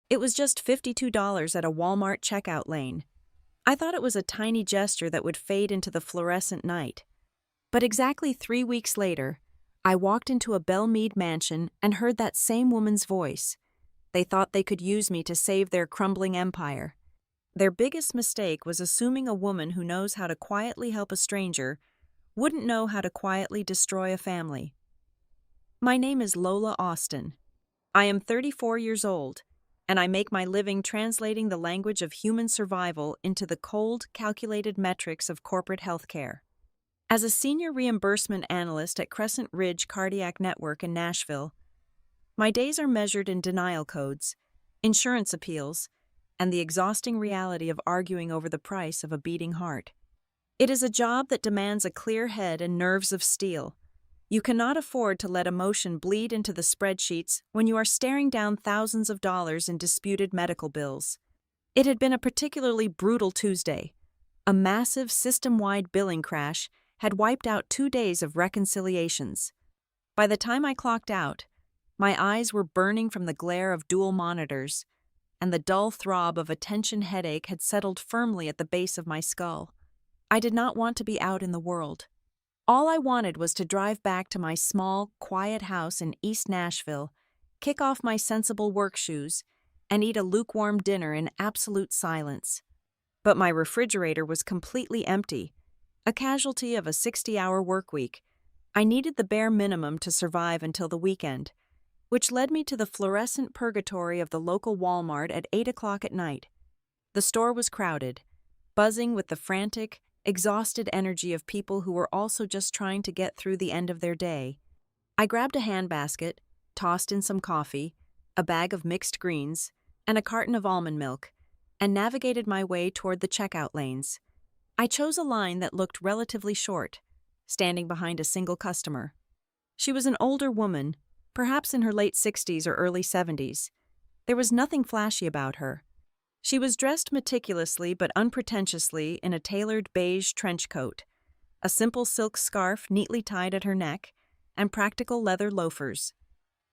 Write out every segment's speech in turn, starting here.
It was just $52 at a Walmart checkout lane. I thought it was a tiny gesture that would fade into the fluorescent night. But exactly 3 weeks later, I walked into a Belmead mansion and heard that same woman's voice. They thought they could use me to save their crumbling empire. Their biggest mistake was assuming a woman who knows how to quietly help a stranger wouldn't know how to quietly destroy a family. My name is Lola Austin. I am 34 years old, and I make my living translating the language of human survival into the cold, calculated metrics of corporate healthcare. As a senior reimbursement analyst at Crescent Ridge Cardiac Network in Nashville, my days are measured in denial codes, insurance appeals, and the exhausting reality of arguing over the price of a beating heart. It is a job that demands a clear head and nerves of steel. You cannot afford to let emotion bleed into the spreadsheets when you are staring down thousands of dollars in disputed medical bills. It had been a particularly brutal Tuesday. A massive system-wide billing crash had wiped out 2 days of reconciliations. By the time I clocked out, my eyes were burning from the glare of dual monitors, and the dull throb of a tension headache had settled firmly at the base of my skull. I did not want to be out in the world. All I wanted was to drive back to my small, quiet house in East Nashville, kick off my sensible work shoes, and eat a lukewarm dinner in absolute silence. But my refrigerator was completely empty, a casualty of a 60-hour workweek. I needed the bare minimum to survive until the weekend, which led me to the fluorescent purgatory of the local Walmart at 8 o'clock at night. The store was crowded, buzzing with the frantic, exhausted energy of people who were also just trying to get through the end of their day. I grabbed a handbasket, tossed in some coffee, a bag of mixed greens, and a carton of almond milk, and navigated my way toward the checkout lanes. I chose a line that looked relatively short, standing behind a single customer. She was an older woman, perhaps in her late 60s or early 70s. There was nothing flashy about her. She was dressed meticulously but unpretentiously in a tailored beige trench coat, a simple silk scarf neatly tied at her neck, and practical leather loafers.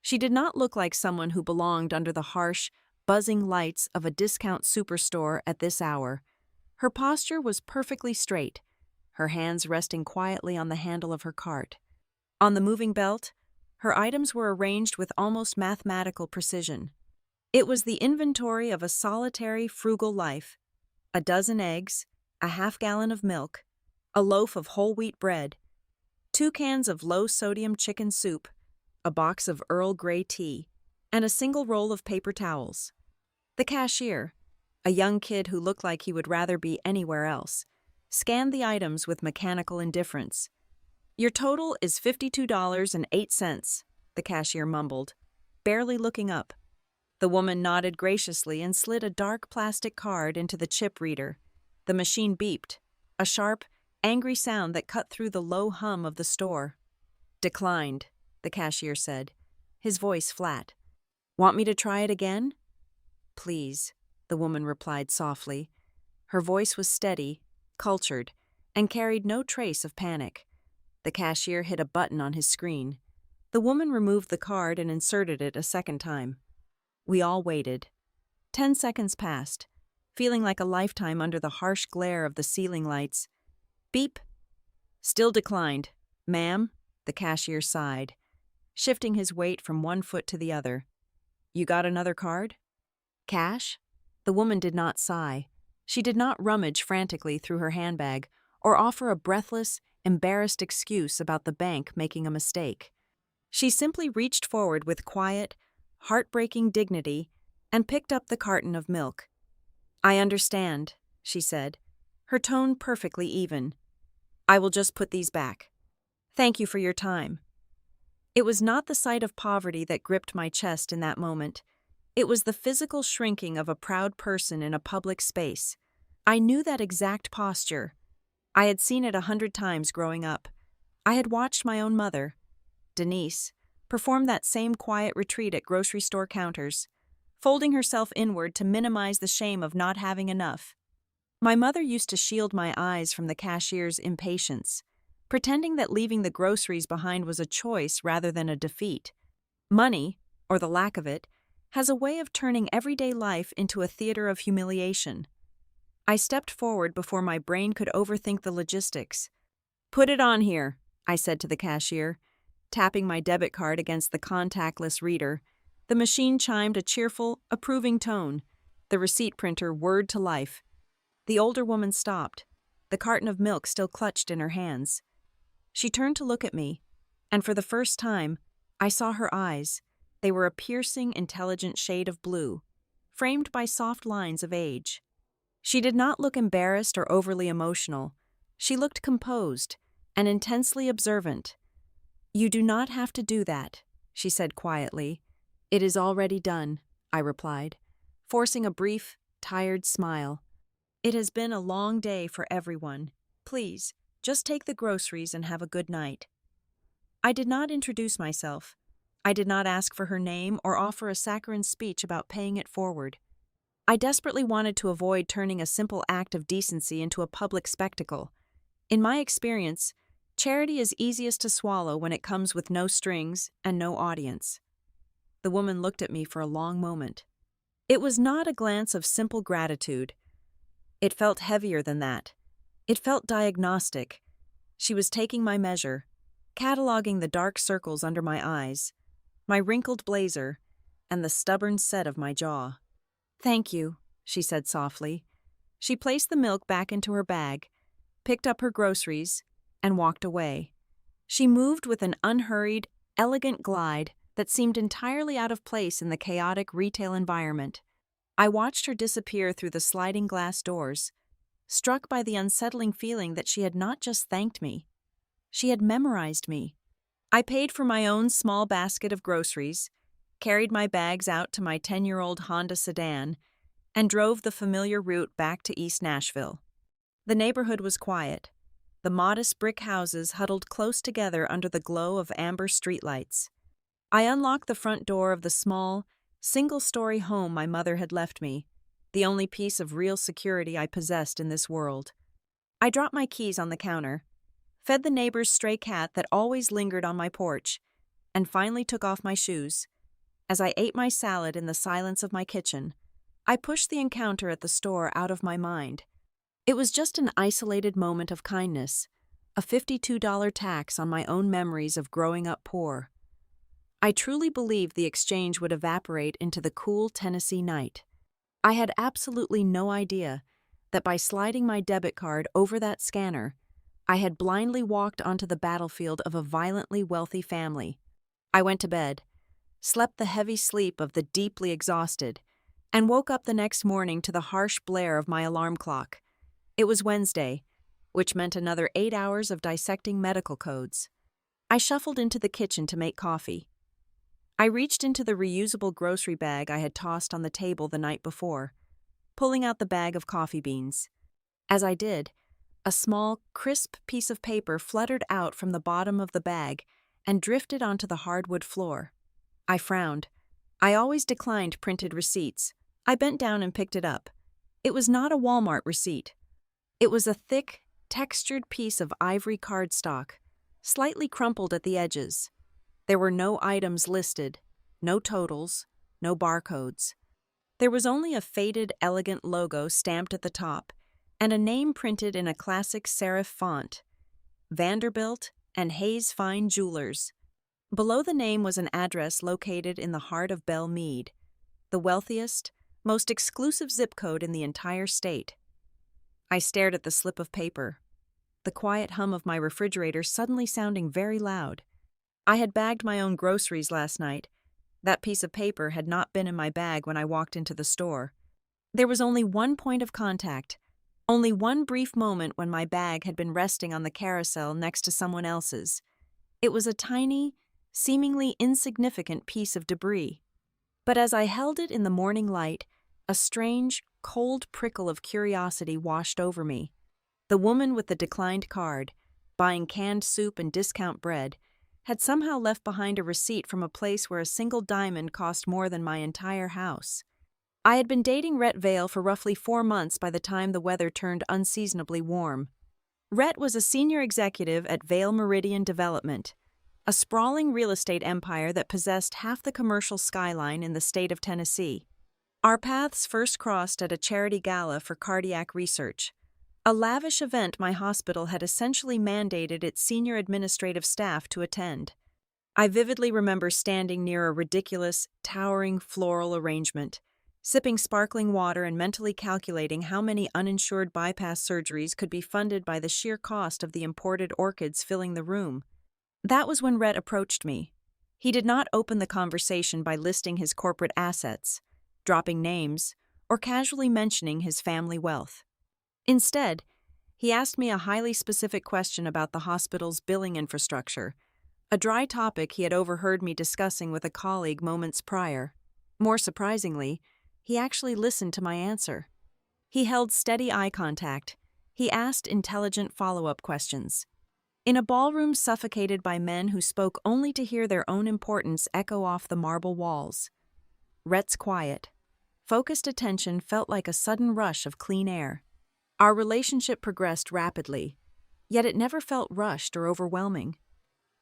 She did not look like someone who belonged under the harsh, buzzing lights of a discount superstore at this hour. Her posture was perfectly straight, her hands resting quietly on the handle of her cart. On the moving belt, her items were arranged with almost mathematical precision. It was the inventory of a solitary, frugal life: a dozen eggs, a half-gallon of milk, a loaf of whole wheat bread, 2 cans of low-sodium chicken soup, a box of Earl Grey tea, and a single roll of paper towels. The cashier, a young kid who looked like he would rather be anywhere else, scanned the items with mechanical indifference. "Your total is $52.08, the cashier mumbled, barely looking up. The woman nodded graciously and slid a dark plastic card into the chip reader. The machine beeped, a sharp, angry sound that cut through the low hum of the store. "Declined," the cashier said, his voice flat. "Want me to try it again?" "Please," the woman replied softly. Her voice was steady, cultured, and carried no trace of panic. The cashier hit a button on his screen. The woman removed the card and inserted it a second time. We all waited. 10 seconds passed, feeling like a lifetime under the harsh glare of the ceiling lights. Beep. "Still declined, ma'am," the cashier sighed, shifting his weight from one foot to the other. "You got another card?" "Cash?" The woman did not sigh. She did not rummage frantically through her handbag or offer a breathless, embarrassed excuse about the bank making a mistake. She simply reached forward with quiet, heartbreaking dignity and picked up the carton of milk. "I understand," she said, her tone perfectly even. "I will just put these back. Thank you for your time." It was not the sight of poverty that gripped my chest in that moment. It was the physical shrinking of a proud person in a public space. I knew that exact posture. I had seen it 100 times growing up. I had watched my own mother, Denise, perform that same quiet retreat at grocery store counters, folding herself inward to minimize the shame of not having enough. My mother used to shield my eyes from the cashier's impatience, pretending that leaving the groceries behind was a choice rather than a defeat. Money, or the lack of it, has a way of turning everyday life into a theater of humiliation. I stepped forward before my brain could overthink the logistics. "Put it on here," I said to the cashier, tapping my debit card against the contactless reader. The machine chimed a cheerful, approving tone. The receipt printer whirred to life. The older woman stopped, the carton of milk still clutched in her hands. She turned to look at me, and for the first time, I saw her eyes. They were a piercing, intelligent shade of blue, framed by soft lines of age. She did not look embarrassed or overly emotional. She looked composed and intensely observant. "You do not have to do that," she said quietly. "It is already done," I replied, forcing a brief, tired smile. "It has been a long day for everyone. Please, just take the groceries and have a good night." I did not introduce myself. I did not ask for her name or offer a saccharine speech about paying it forward. I desperately wanted to avoid turning a simple act of decency into a public spectacle. In my experience, charity is easiest to swallow when it comes with no strings and no audience. The woman looked at me for a long moment. It was not a glance of simple gratitude. It felt heavier than that. It felt diagnostic. She was taking my measure, cataloging the dark circles under my eyes, my wrinkled blazer, and the stubborn set of my jaw. "Thank you," she said softly. She placed the milk back into her bag, picked up her groceries, and walked away. She moved with an unhurried, elegant glide that seemed entirely out of place in the chaotic retail environment. I watched her disappear through the sliding glass doors, struck by the unsettling feeling that she had not just thanked me. She had memorized me. I paid for my own small basket of groceries, carried my bags out to my 10-year-old Honda sedan, and drove the familiar route back to East Nashville. The neighborhood was quiet. The modest brick houses huddled close together under the glow of amber streetlights. I unlocked the front door of the small, single-story home my mother had left me, the only piece of real security I possessed in this world. I dropped my keys on the counter, fed the neighbor's stray cat that always lingered on my porch, and finally took off my shoes. As I ate my salad in the silence of my kitchen, I pushed the encounter at the store out of my mind. It was just an isolated moment of kindness, a $52 tax on my own memories of growing up poor. I truly believed the exchange would evaporate into the cool Tennessee night. I had absolutely no idea that by sliding my debit card over that scanner, I had blindly walked onto the battlefield of a violently wealthy family. I went to bed, slept the heavy sleep of the deeply exhausted, and woke up the next morning to the harsh blare of my alarm clock. It was Wednesday, which meant another 8 hours of dissecting medical codes. I shuffled into the kitchen to make coffee. I reached into the reusable grocery bag I had tossed on the table the night before, pulling out the bag of coffee beans. As I did, a small, crisp piece of paper fluttered out from the bottom of the bag and drifted onto the hardwood floor. I frowned. I always declined printed receipts. I bent down and picked it up. It was not a Walmart receipt. It was a thick, textured piece of ivory cardstock, slightly crumpled at the edges. There were no items listed, no totals, no barcodes. There was only a faded, elegant logo stamped at the top, and a name printed in a classic serif font, Vanderbilt and Hayes Fine Jewelers. Below the name was an address located in the heart of Belle Meade, the wealthiest, most exclusive zip code in the entire state. I stared at the slip of paper, the quiet hum of my refrigerator suddenly sounding very loud. I had bagged my own groceries last night. That piece of paper had not been in my bag when I walked into the store. There was only one point of contact, only one brief moment when my bag had been resting on the carousel next to someone else's. It was a tiny, seemingly insignificant piece of debris. But as I held it in the morning light, a strange, cold prickle of curiosity washed over me. The woman with the declined card, buying canned soup and discount bread, had somehow left behind a receipt from a place where a single diamond cost more than my entire house. I had been dating Rhett Vale for roughly 4 months by the time the weather turned unseasonably warm. Rhett was a senior executive at Vale Meridian Development, a sprawling real estate empire that possessed half the commercial skyline in the state of Tennessee. Our paths first crossed at a charity gala for cardiac research, a lavish event my hospital had essentially mandated its senior administrative staff to attend. I vividly remember standing near a ridiculous, towering floral arrangement, sipping sparkling water and mentally calculating how many uninsured bypass surgeries could be funded by the sheer cost of the imported orchids filling the room. That was when Rhett approached me. He did not open the conversation by listing his corporate assets, dropping names, or casually mentioning his family wealth. Instead, he asked me a highly specific question about the hospital's billing infrastructure, a dry topic he had overheard me discussing with a colleague moments prior. More surprisingly, he actually listened to my answer. He held steady eye contact. He asked intelligent follow-up questions. In a ballroom suffocated by men who spoke only to hear their own importance echo off the marble walls, Rhett's quiet, focused attention felt like a sudden rush of clean air. Our relationship progressed rapidly, yet it never felt rushed or overwhelming.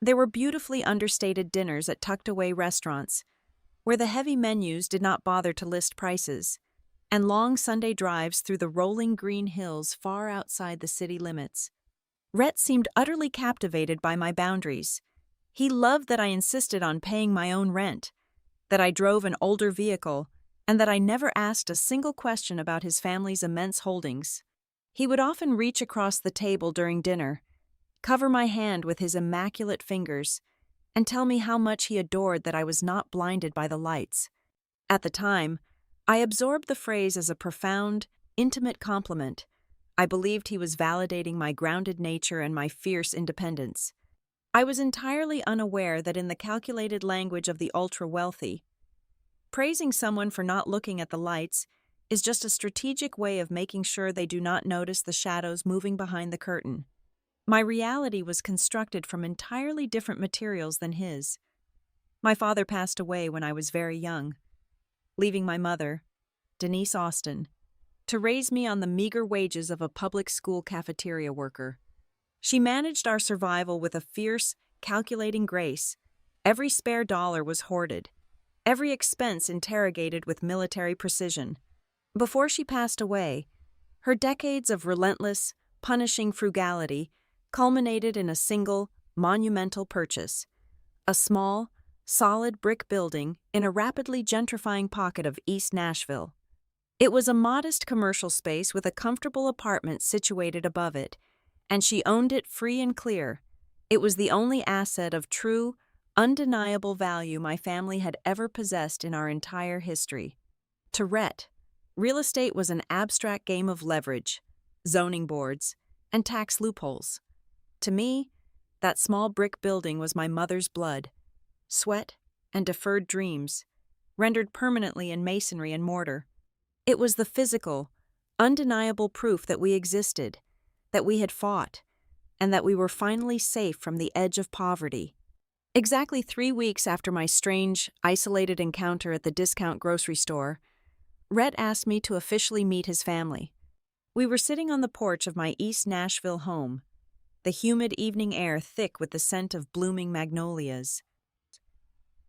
There were beautifully understated dinners at tucked-away restaurants, where the heavy menus did not bother to list prices, and long Sunday drives through the rolling green hills far outside the city limits. Rhett seemed utterly captivated by my boundaries. He loved that I insisted on paying my own rent, that I drove an older vehicle, and that I never asked a single question about his family's immense holdings. He would often reach across the table during dinner, cover my hand with his immaculate fingers, and tell me how much he adored that I was not blinded by the lights. At the time, I absorbed the phrase as a profound, intimate compliment. I believed he was validating my grounded nature and my fierce independence. I was entirely unaware that in the calculated language of the ultra-wealthy, praising someone for not looking at the lights is just a strategic way of making sure they do not notice the shadows moving behind the curtain. My reality was constructed from entirely different materials than his. My father passed away when I was very young, leaving my mother, Denise Austin, to raise me on the meager wages of a public school cafeteria worker. She managed our survival with a fierce, calculating grace. Every spare dollar was hoarded, every expense interrogated with military precision. Before she passed away, her decades of relentless, punishing frugality culminated in a single, monumental purchase: a small, solid brick building in a rapidly gentrifying pocket of East Nashville. It was a modest commercial space with a comfortable apartment situated above it, and she owned it free and clear. It was the only asset of true, undeniable value my family had ever possessed in our entire history. To Rhett, real estate was an abstract game of leverage, zoning boards, and tax loopholes. To me, that small brick building was my mother's blood, sweat, and deferred dreams, rendered permanently in masonry and mortar. It was the physical, undeniable proof that we existed, that we had fought, and that we were finally safe from the edge of poverty. Exactly 3 weeks after my strange, isolated encounter at the discount grocery store, Rhett asked me to officially meet his family. We were sitting on the porch of my East Nashville home, the humid evening air thick with the scent of blooming magnolias.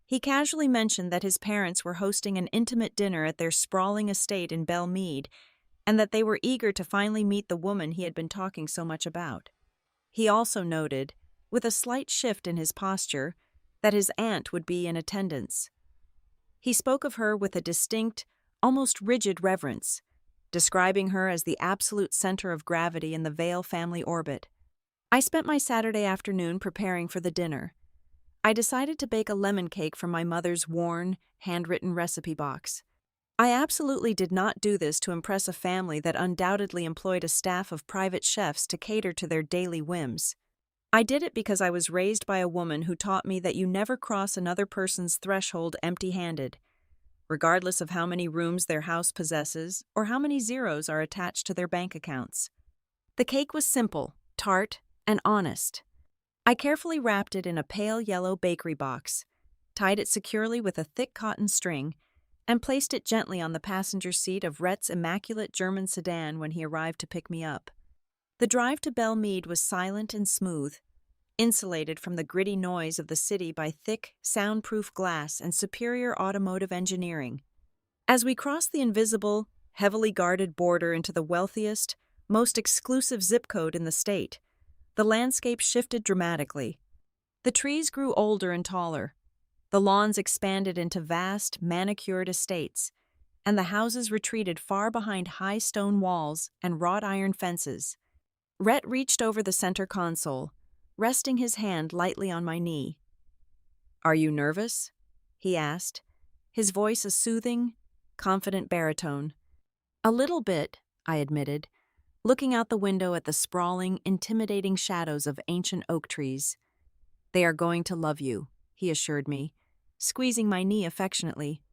He casually mentioned that his parents were hosting an intimate dinner at their sprawling estate in Belle Meade, and that they were eager to finally meet the woman he had been talking so much about. He also noted, with a slight shift in his posture, that his aunt would be in attendance. He spoke of her with a distinct, almost rigid reverence, describing her as the absolute center of gravity in the Vale family orbit. I spent my Saturday afternoon preparing for the dinner. I decided to bake a lemon cake from my mother's worn, handwritten recipe box. I absolutely did not do this to impress a family that undoubtedly employed a staff of private chefs to cater to their daily whims. I did it because I was raised by a woman who taught me that you never cross another person's threshold empty-handed, regardless of how many rooms their house possesses or how many zeros are attached to their bank accounts. The cake was simple, tart, and honest. I carefully wrapped it in a pale yellow bakery box, tied it securely with a thick cotton string, and placed it gently on the passenger seat of Rhett's immaculate German sedan when he arrived to pick me up. The drive to Belle Meade was silent and smooth. insulated from the gritty noise of the city by thick, soundproof glass and superior automotive engineering. As we crossed the invisible, heavily guarded border into the wealthiest, most exclusive zip code in the state, the landscape shifted dramatically. The trees grew older and taller. The lawns expanded into vast, manicured estates, and the houses retreated far behind high stone walls and wrought iron fences. Rhett reached over the center console, resting his hand lightly on my knee. "Are you nervous?" he asked, his voice a soothing, confident baritone. "A little bit," I admitted, looking out the window at the sprawling, intimidating shadows of ancient oak trees. "They are going to love you," he assured me, squeezing my knee affectionately.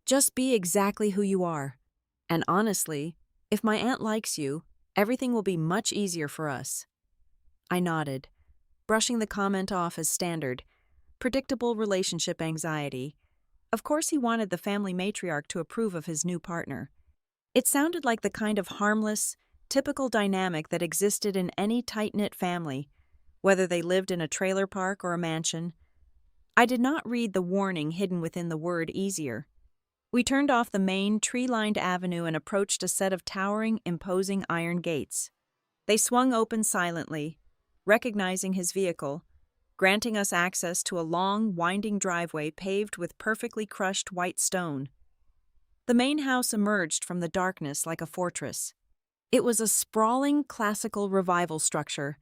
"Just be exactly who you are. And honestly, if my aunt likes you, everything will be much easier for us." I nodded, brushing the comment off as standard, predictable relationship anxiety. Of course he wanted the family matriarch to approve of his new partner. It sounded like the kind of harmless, typical dynamic that existed in any tight-knit family, whether they lived in a trailer park or a mansion. I did not read the warning hidden within the word easier. We turned off the main, tree-lined avenue and approached a set of towering, imposing iron gates. They swung open silently, recognizing his vehicle, granting us access to a long, winding driveway paved with perfectly crushed white stone. The main house emerged from the darkness like a fortress. It was a sprawling, classical revival structure,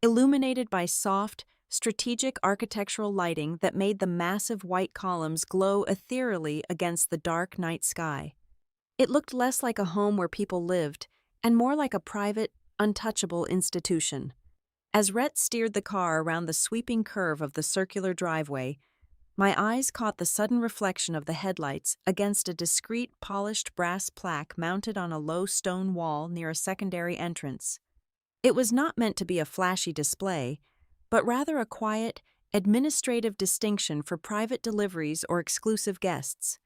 illuminated by soft, strategic architectural lighting that made the massive white columns glow ethereally against the dark night sky. It looked less like a home where people lived and more like a private, untouchable institution. As Rhett steered the car around the sweeping curve of the circular driveway, my eyes caught the sudden reflection of the headlights against a discreet, polished brass plaque mounted on a low stone wall near a secondary entrance. It was not meant to be a flashy display, but rather a quiet, administrative distinction for private deliveries or exclusive guests.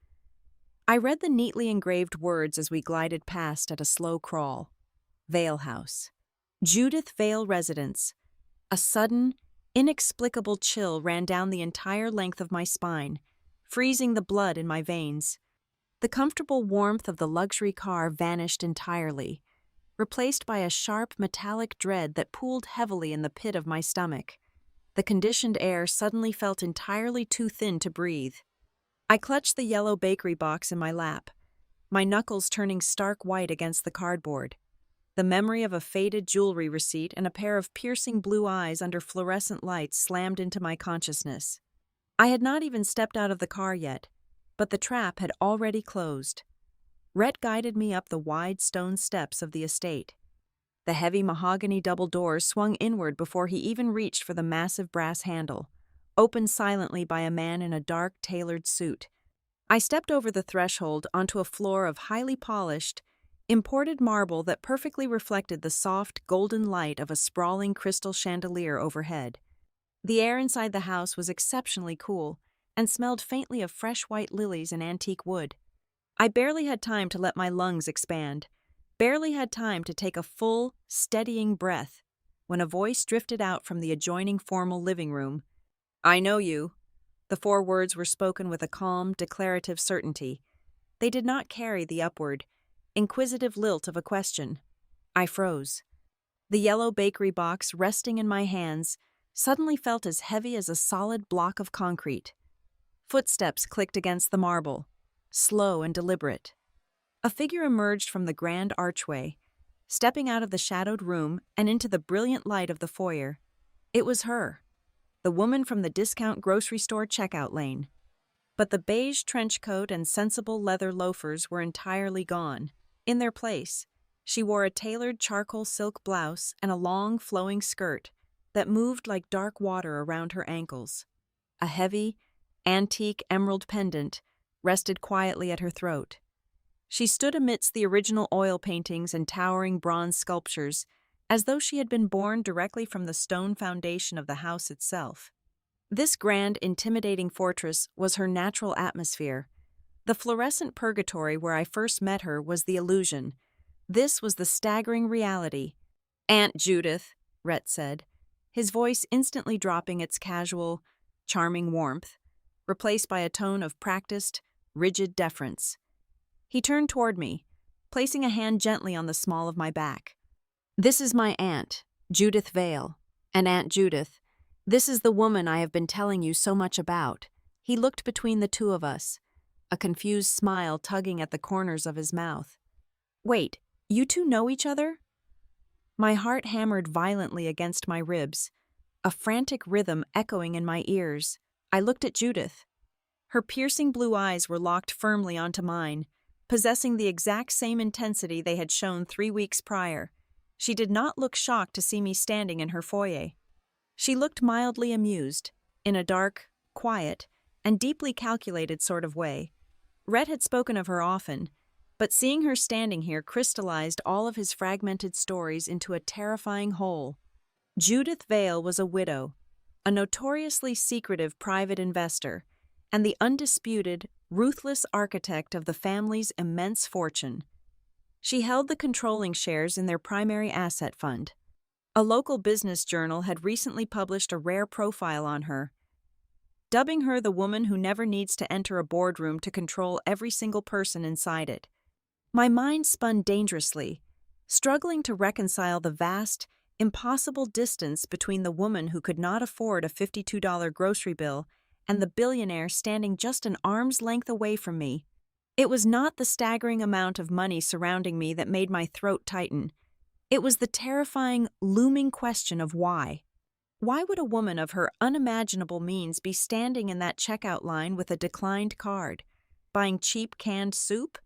I read the neatly engraved words as we glided past at a slow crawl. Vale House. Judith Vale Residence. A sudden, inexplicable chill ran down the entire length of my spine, freezing the blood in my veins. The comfortable warmth of the luxury car vanished entirely, replaced by a sharp metallic dread that pooled heavily in the pit of my stomach. The conditioned air suddenly felt entirely too thin to breathe. I clutched the yellow bakery box in my lap, my knuckles turning stark white against the cardboard. The memory of a faded jewelry receipt and a pair of piercing blue eyes under fluorescent lights slammed into my consciousness. I had not even stepped out of the car yet, but the trap had already closed. Rhett guided me up the wide stone steps of the estate. The heavy mahogany double doors swung inward before he even reached for the massive brass handle, opened silently by a man in a dark, tailored suit. I stepped over the threshold onto a floor of highly polished, imported marble that perfectly reflected the soft, golden light of a sprawling crystal chandelier overhead. The air inside the house was exceptionally cool and smelled faintly of fresh white lilies and antique wood. I barely had time to let my lungs expand, barely had time to take a full, steadying breath, when a voice drifted out from the adjoining formal living room. "I know you." The 4 words were spoken with a calm, declarative certainty. They did not carry the upward, inquisitive lilt of a question. I froze. The yellow bakery box resting in my hands suddenly felt as heavy as a solid block of concrete. Footsteps clicked against the marble, slow and deliberate. A figure emerged from the grand archway, stepping out of the shadowed room and into the brilliant light of the foyer. It was her, the woman from the discount grocery store checkout lane. But the beige trench coat and sensible leather loafers were entirely gone. In their place, she wore a tailored charcoal silk blouse and a long, flowing skirt that moved like dark water around her ankles. A heavy, antique emerald pendant rested quietly at her throat. She stood amidst the original oil paintings and towering bronze sculptures, as though she had been born directly from the stone foundation of the house itself. This grand, intimidating fortress was her natural atmosphere. The fluorescent purgatory where I first met her was the illusion. This was the staggering reality. "Aunt Judith," Rhett said, his voice instantly dropping its casual, charming warmth, replaced by a tone of practiced, rigid deference. He turned toward me, placing a hand gently on the small of my back. "This is my aunt, Judith Vale, and Aunt Judith, this is the woman I have been telling you so much about." He looked between the two of us, a confused smile tugging at the corners of his mouth. "Wait, you two know each other?" My heart hammered violently against my ribs, a frantic rhythm echoing in my ears. I looked at Judith. Her piercing blue eyes were locked firmly onto mine, possessing the exact same intensity they had shown 3 weeks prior. She did not look shocked to see me standing in her foyer. She looked mildly amused, in a dark, quiet, and deeply calculated sort of way. Rhett had spoken of her often, but seeing her standing here crystallized all of his fragmented stories into a terrifying whole. Judith Vale was a widow, a notoriously secretive private investor, and the undisputed, ruthless architect of the family's immense fortune. She held the controlling shares in their primary asset fund. A local business journal had recently published a rare profile on her, dubbing her the woman who never needs to enter a boardroom to control every single person inside it. My mind spun dangerously, struggling to reconcile the vast, impossible distance between the woman who could not afford a $52 grocery bill and the billionaire standing just an arm's length away from me. It was not the staggering amount of money surrounding me that made my throat tighten. It was the terrifying, looming question of why. Why would a woman of her unimaginable means be standing in that checkout line with a declined card, buying cheap canned soup?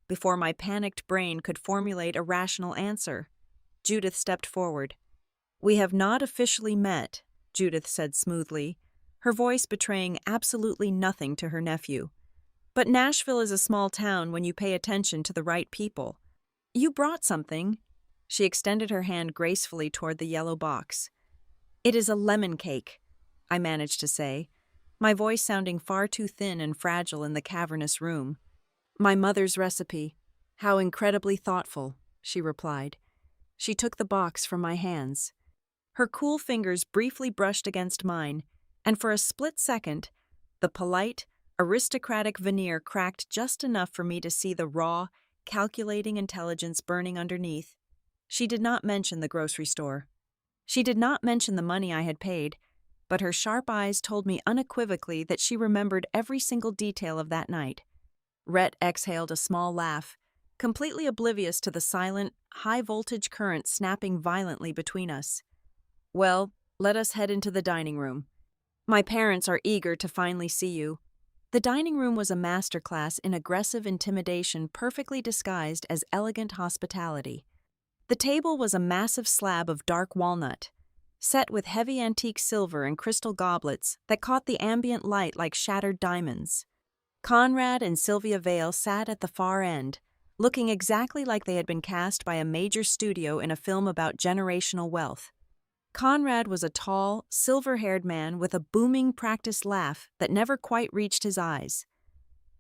Before my panicked brain could formulate a rational answer, Judith stepped forward. "We have not officially met," Judith said smoothly, her voice betraying absolutely nothing to her nephew. "But Nashville is a small town when you pay attention to the right people. You brought something." She extended her hand gracefully toward the yellow box. "It is a lemon cake," I managed to say, my voice sounding far too thin and fragile in the cavernous room. "My mother's recipe. How incredibly thoughtful," she replied. She took the box from my hands. Her cool fingers briefly brushed against mine, and for a split second, the polite, aristocratic veneer cracked just enough for me to see the raw, calculating intelligence burning underneath. She did not mention the grocery store. She did not mention the money I had paid, but her sharp eyes told me unequivocally that she remembered every single detail of that night. Rhett exhaled a small laugh, completely oblivious to the silent, high-voltage current snapping violently between us. "Well, let us head into the dining room. My parents are eager to finally see you." The dining room was a masterclass in aggressive intimidation perfectly disguised as elegant hospitality. The table was a massive slab of dark walnut, set with heavy antique silver and crystal goblets that caught the ambient light like shattered diamonds. Conrad and Sylvia Vale sat at the far end, looking exactly like they had been cast by a major studio in a film about generational wealth. Conrad was a tall, silver-haired man with a booming, practiced laugh that never quite reached his eyes.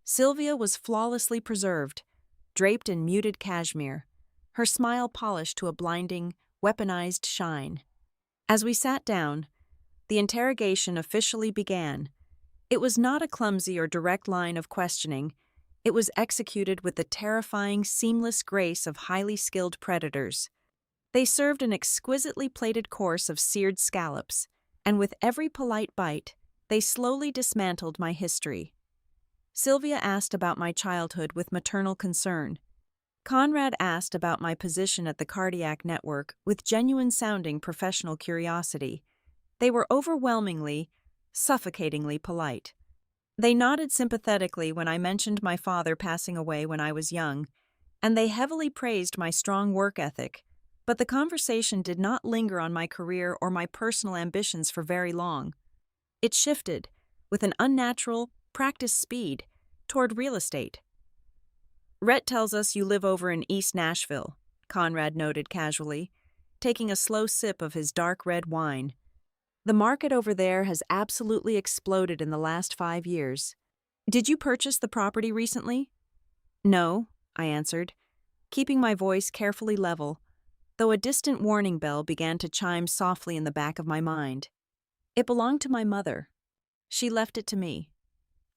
Sylvia was flawlessly preserved, draped in muted cashmere, her smile polished to a blinding, weaponized shine. As we sat down, the interrogation officially began. It was not a clumsy or direct line of questioning. It was executed with the terrifying, seamless grace of highly skilled predators. They served an exquisitely plated course of seared scallops, and with every polite bite, they slowly dismantled my history. Sylvia asked about my childhood with maternal concern. Conrad asked about my position at the Cardiac Network with genuine-sounding professional curiosity. They were overwhelmingly, suffocatingly polite. They nodded sympathetically when I mentioned my father passing away when I was young, and they heavily praised my strong work ethic, but the conversation did not linger on my career or my personal ambitions for very long. It shifted, with an unnatural, practiced speed, toward real estate. "Rhett tells us you live over in East Nashville," Conrad noted casually, taking a slow sip of his dark red wine. "The market over there has absolutely exploded in the last 5 years. Did you purchase the property recently?" "No," I answered, keeping my voice carefully level. though a distant warning bell began to chime softly in the back of my mind. It belonged to my mother. She left it to me.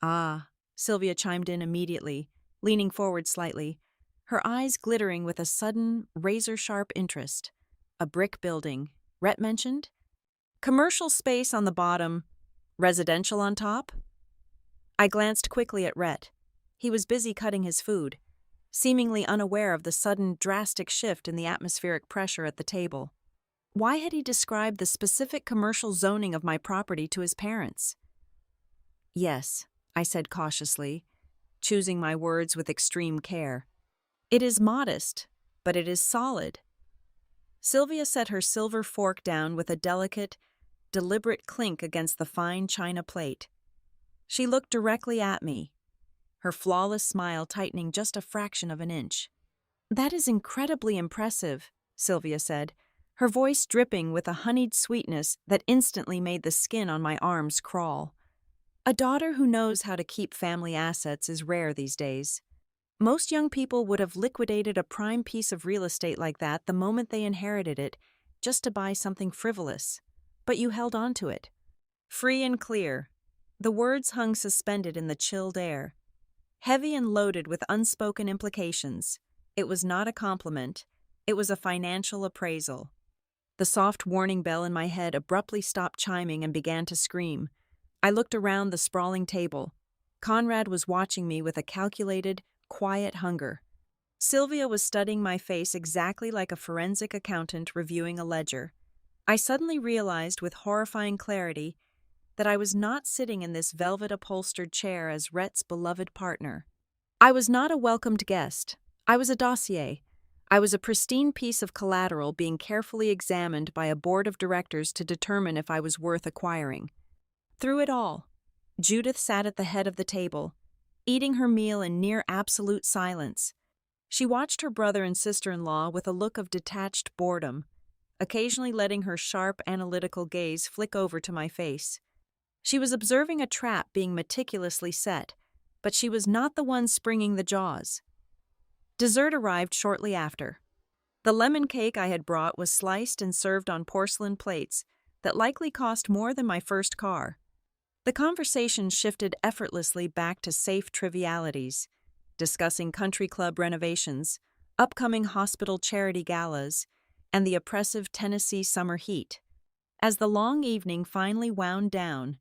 Ah, Sylvia chimed in immediately, leaning forward slightly, her eyes glittering with a sudden, razor-sharp interest. A brick building, Rhett mentioned? Commercial space on the bottom, residential on top? I glanced quickly at Rhett. He was busy cutting his food, seemingly unaware of the sudden, drastic shift in the atmospheric pressure at the table. Why had he described the specific commercial zoning of my property to his parents? Yes, I said cautiously, choosing my words with extreme care. It is modest, but it is solid. Sylvia set her silver fork down with a delicate, deliberate clink against the fine china plate. She looked directly at me, her flawless smile tightening just a fraction of an inch. That is incredibly impressive, Sylvia said, her voice dripping with a honeyed sweetness that instantly made the skin on my arms crawl. A daughter who knows how to keep family assets is rare these days. Most young people would have liquidated a prime piece of real estate like that the moment they inherited it, just to buy something frivolous. But you held on to it. Free and clear. The words hung suspended in the chilled air, heavy and loaded with unspoken implications. It was not a compliment. It was a financial appraisal. The soft warning bell in my head abruptly stopped chiming and began to scream. I looked around the sprawling table. Conrad was watching me with a calculated, quiet hunger. Sylvia was studying my face exactly like a forensic accountant reviewing a ledger. I suddenly realized with horrifying clarity that I was not sitting in this velvet-upholstered chair as Rhett's beloved partner. I was not a welcomed guest. I was a dossier. I was a pristine piece of collateral being carefully examined by a board of directors to determine if I was worth acquiring. Through it all, Judith sat at the head of the table, eating her meal in near absolute silence. She watched her brother and sister-in-law with a look of detached boredom, occasionally letting her sharp, analytical gaze flick over to my face. She was observing a trap being meticulously set, but she was not the one springing the jaws. Dessert arrived shortly after. The lemon cake I had brought was sliced and served on porcelain plates that likely cost more than my first car. The conversation shifted effortlessly back to safe trivialities, discussing country club renovations, upcoming hospital charity galas, and the oppressive Tennessee summer heat. As the long evening finally wound down,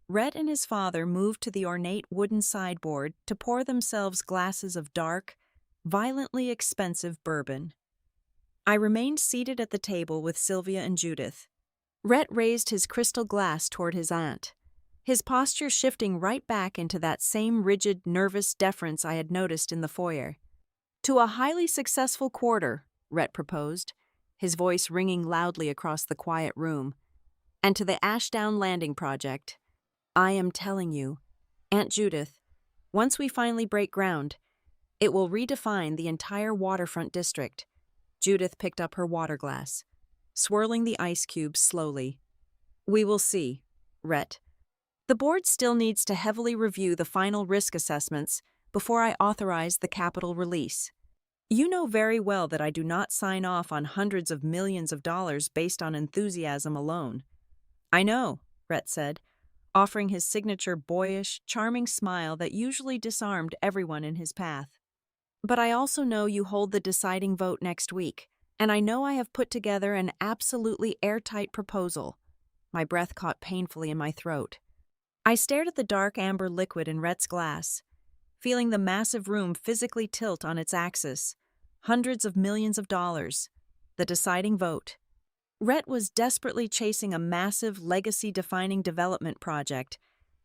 Rhett and his father moved to the ornate wooden sideboard to pour themselves glasses of dark, violently expensive bourbon. I remained seated at the table with Sylvia and Judith. Rhett raised his crystal glass toward his aunt, his posture shifting right back into that same rigid, nervous deference I had noticed in the foyer. "To a highly successful quarter," Rhett proposed, his voice ringing loudly across the quiet room. "And to the Ashdown Landing project. I am telling you, Aunt Judith, once we finally break ground, it will redefine the entire waterfront district." Judith picked up her water glass, swirling the ice cubes slowly. "We will see, Rhett. The board still needs to heavily review the final risk assessments before I authorize the capital release. You know very well that I do not sign off on hundreds of millions of dollars based on enthusiasm alone." "I know," Rhett said, offering his signature boyish, charming smile that usually disarmed everyone in his path. "But I also know you hold the deciding vote next week, and I know I have put together an absolutely airtight proposal." My breath caught painfully in my throat. I stared at the dark amber liquid in Rhett's glass, feeling the massive room physically tilt on its axis. Hundreds of millions of dollars. The deciding vote. Rhett was desperately chasing a massive, legacy-defining development project,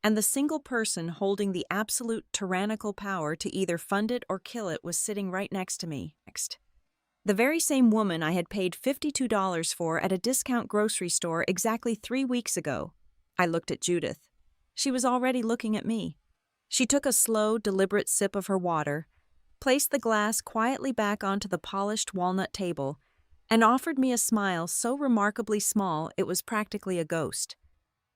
and the single person holding the absolute tyrannical power to either fund it or kill it was sitting right next to me. The very same woman I had paid $52 for at a discount grocery store exactly 3 weeks ago. I looked at Judith. She was already looking at me. She took a slow, deliberate sip of her water, placed the glass quietly back onto the polished walnut table, and offered me a smile so remarkably small it was practically a ghost.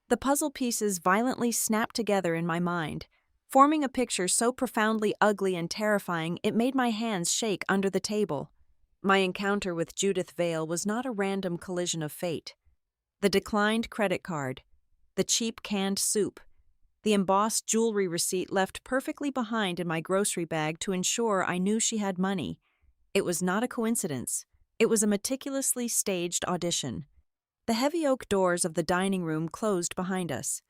The puzzle pieces violently snapped together in my mind, forming a picture so profoundly ugly and terrifying it made my hands shake under the table. My encounter with Judith Vale was not a random collision of fate. The declined credit card, the cheap canned soup, the embossed jewelry receipt left perfectly behind in my grocery bag to ensure I knew she had money. It was not a coincidence. It was a meticulously staged audition. The heavy oak doors of the dining room closed behind us,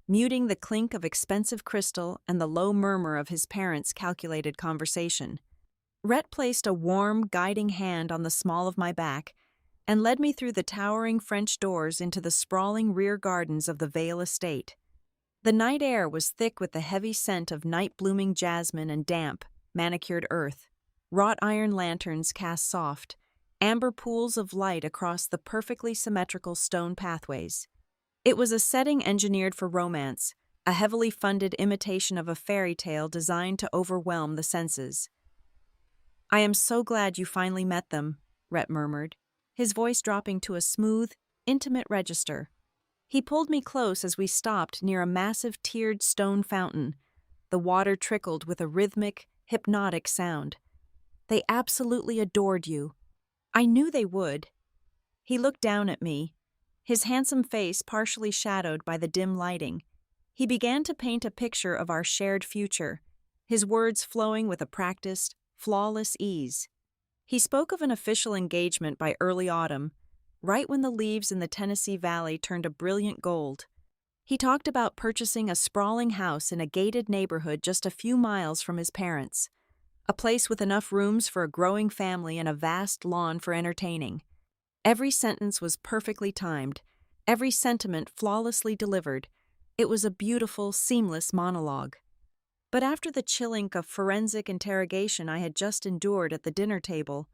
muting the clink of expensive crystal and the low murmur of his parents' calculated conversation. Rhett placed a warm, guiding hand on the small of my back and led me through the towering French doors into the sprawling rear gardens of the Vale estate. The night air was thick with the heavy scent of night-blooming jasmine and damp, manicured earth. Wrought iron lanterns cast soft, amber pools of light across the perfectly symmetrical stone pathways. It was a setting engineered for romance, a heavily funded imitation of a fairy tale designed to overwhelm the senses. "I am so glad you finally met them," Rhett murmured, his voice dropping to a smooth, intimate register. He pulled me close as we stopped near a massive tiered stone fountain. The water trickled with a rhythmic, hypnotic sound. "They absolutely adored you. I knew they would." He looked down at me, his handsome face partially shadowed by the dim lighting. He began to paint a picture of our shared future, his words flowing with a practiced, flawless ease. He spoke of an official engagement by early autumn, right when the leaves in the Tennessee Valley turned a brilliant gold. He talked about purchasing a sprawling house in a gated neighborhood just a few miles from his parents, a place with enough rooms for a growing family and a vast lawn for entertaining. Every sentence was perfectly timed, every sentiment flawlessly delivered. It was a beautiful, seamless monologue. But after the chilling of forensic interrogation I had just endured at the dinner table,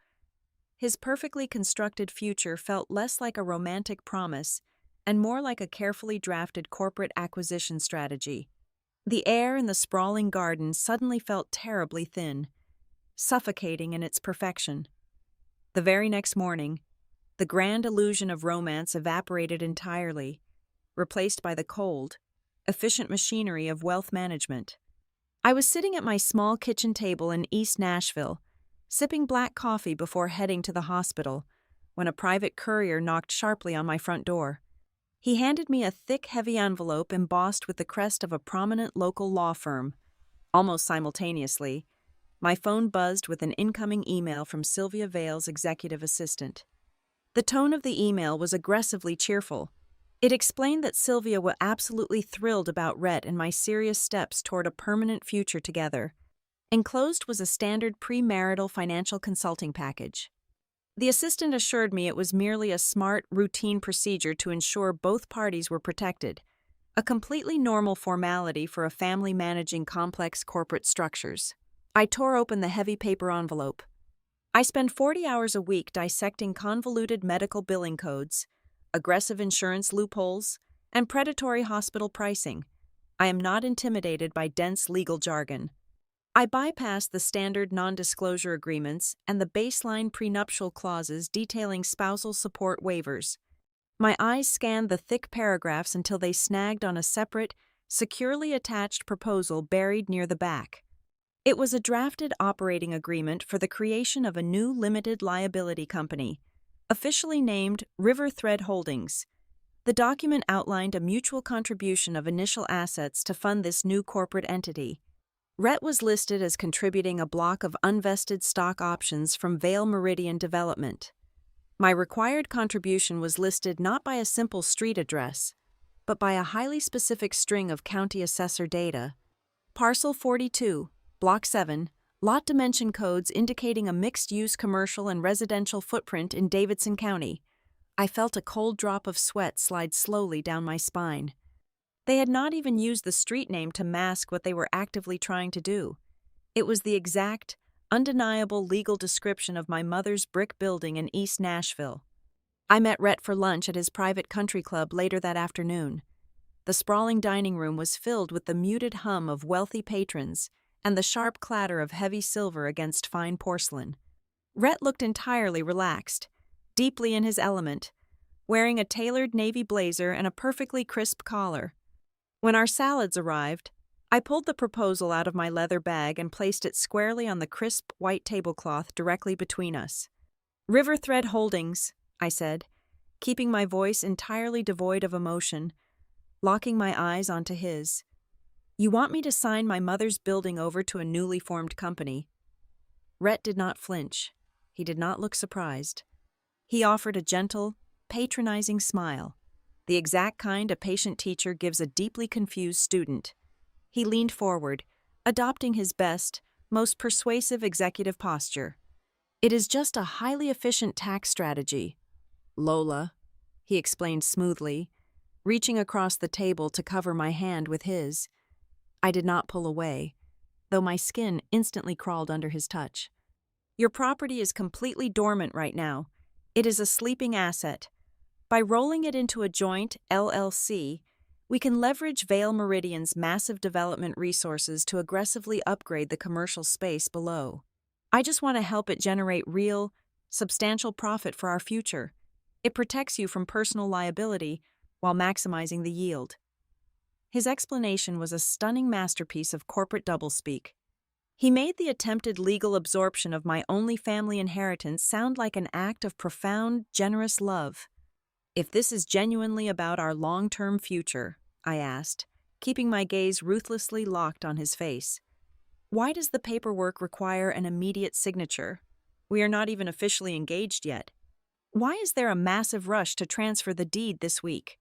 his perfectly constructed future felt less like a romantic promise and more like a carefully drafted corporate acquisition strategy. The air in the sprawling garden suddenly felt terribly thin, suffocating in its perfection. The very next morning, the grand illusion of romance evaporated entirely, replaced by the cold, efficient machinery of wealth management. I was sitting at my small kitchen table in East Nashville, sipping black coffee before heading to the hospital, when a private courier knocked sharply on my front door. He handed me a thick, heavy envelope embossed with the crest of a prominent local law firm. Almost simultaneously, my phone buzzed with an incoming email from Sylvia Vale's executive assistant. The tone of the email was aggressively cheerful. It explained that Sylvia was absolutely thrilled about Rhett and my serious steps toward a permanent future together. Enclosed was a standard premarital financial consulting package. The assistant assured me it was merely a smart, routine procedure to ensure both parties were protected, a completely normal formality for a family managing complex corporate structures. I tore open the heavy paper envelope. I spend 40 hours a week dissecting convoluted medical billing codes, aggressive insurance loopholes, and predatory hospital pricing. I am not intimidated by dense legal jargon. I bypassed the standard non-disclosure agreements and the baseline prenuptial clauses detailing spousal support waivers. My eyes scanned the thick paragraphs until they snagged on a separate, securely attached proposal buried near the back. It was a drafted operating agreement for the creation of a new limited liability company, officially named River Thread Holdings. The document outlined a mutual contribution of initial assets to fund this new corporate entity. Rhett was listed as contributing a block of unvested stock options from Vale Meridian Development. My required contribution was listed not by a simple street address, but by a highly specific string of county assessor data. Parcel 42, Block 7, lot dimension codes indicating a mixed-use commercial and residential footprint in Davidson County. I felt a cold drop of sweat slide slowly down my spine. They had not even used the street name to mask what they were actively trying to do. It was the exact, undeniable legal description of my mother's brick building in East Nashville. I met Rhett for lunch at his private country club later that afternoon. The sprawling dining room was filled with the muted hum of wealthy patrons and the sharp clatter of heavy silver against fine porcelain. Rhett looked entirely relaxed, deeply in his element, wearing a tailored navy blazer and a perfectly crisp collar. When our salads arrived, I pulled the proposal out of my leather bag and placed it squarely on the crisp white tablecloth directly between us. River Thread Holdings, I said, keeping my voice entirely devoid of emotion, locking my eyes onto his. You want me to sign my mother's building over to a newly formed company? Rhett did not flinch. He did not look surprised. He offered a gentle, patronizing smile, the exact kind a patient teacher gives a deeply confused student. He leaned forward, adopting his best, most persuasive executive posture. It is just a highly efficient tax strategy, Lola, he explained smoothly, reaching across the table to cover my hand with his. I did not pull away, though my skin instantly crawled under his touch. Your property is completely dormant right now. It is a sleeping asset. By rolling it into a joint LLC, we can leverage Vale Meridian's massive development resources to aggressively upgrade the commercial space below. I just want to help it generate real, substantial profit for our future. It protects you from personal liability while maximizing the yield. His explanation was a stunning masterpiece of corporate doublespeak. He made the attempted legal absorption of my only family inheritance sound like an act of profound, generous love. If this is genuinely about our long-term future, I asked, keeping my gaze ruthlessly locked on his face, why does the paperwork require an immediate signature? We are not even officially engaged yet. Why is there a massive rush to transfer the deed this week?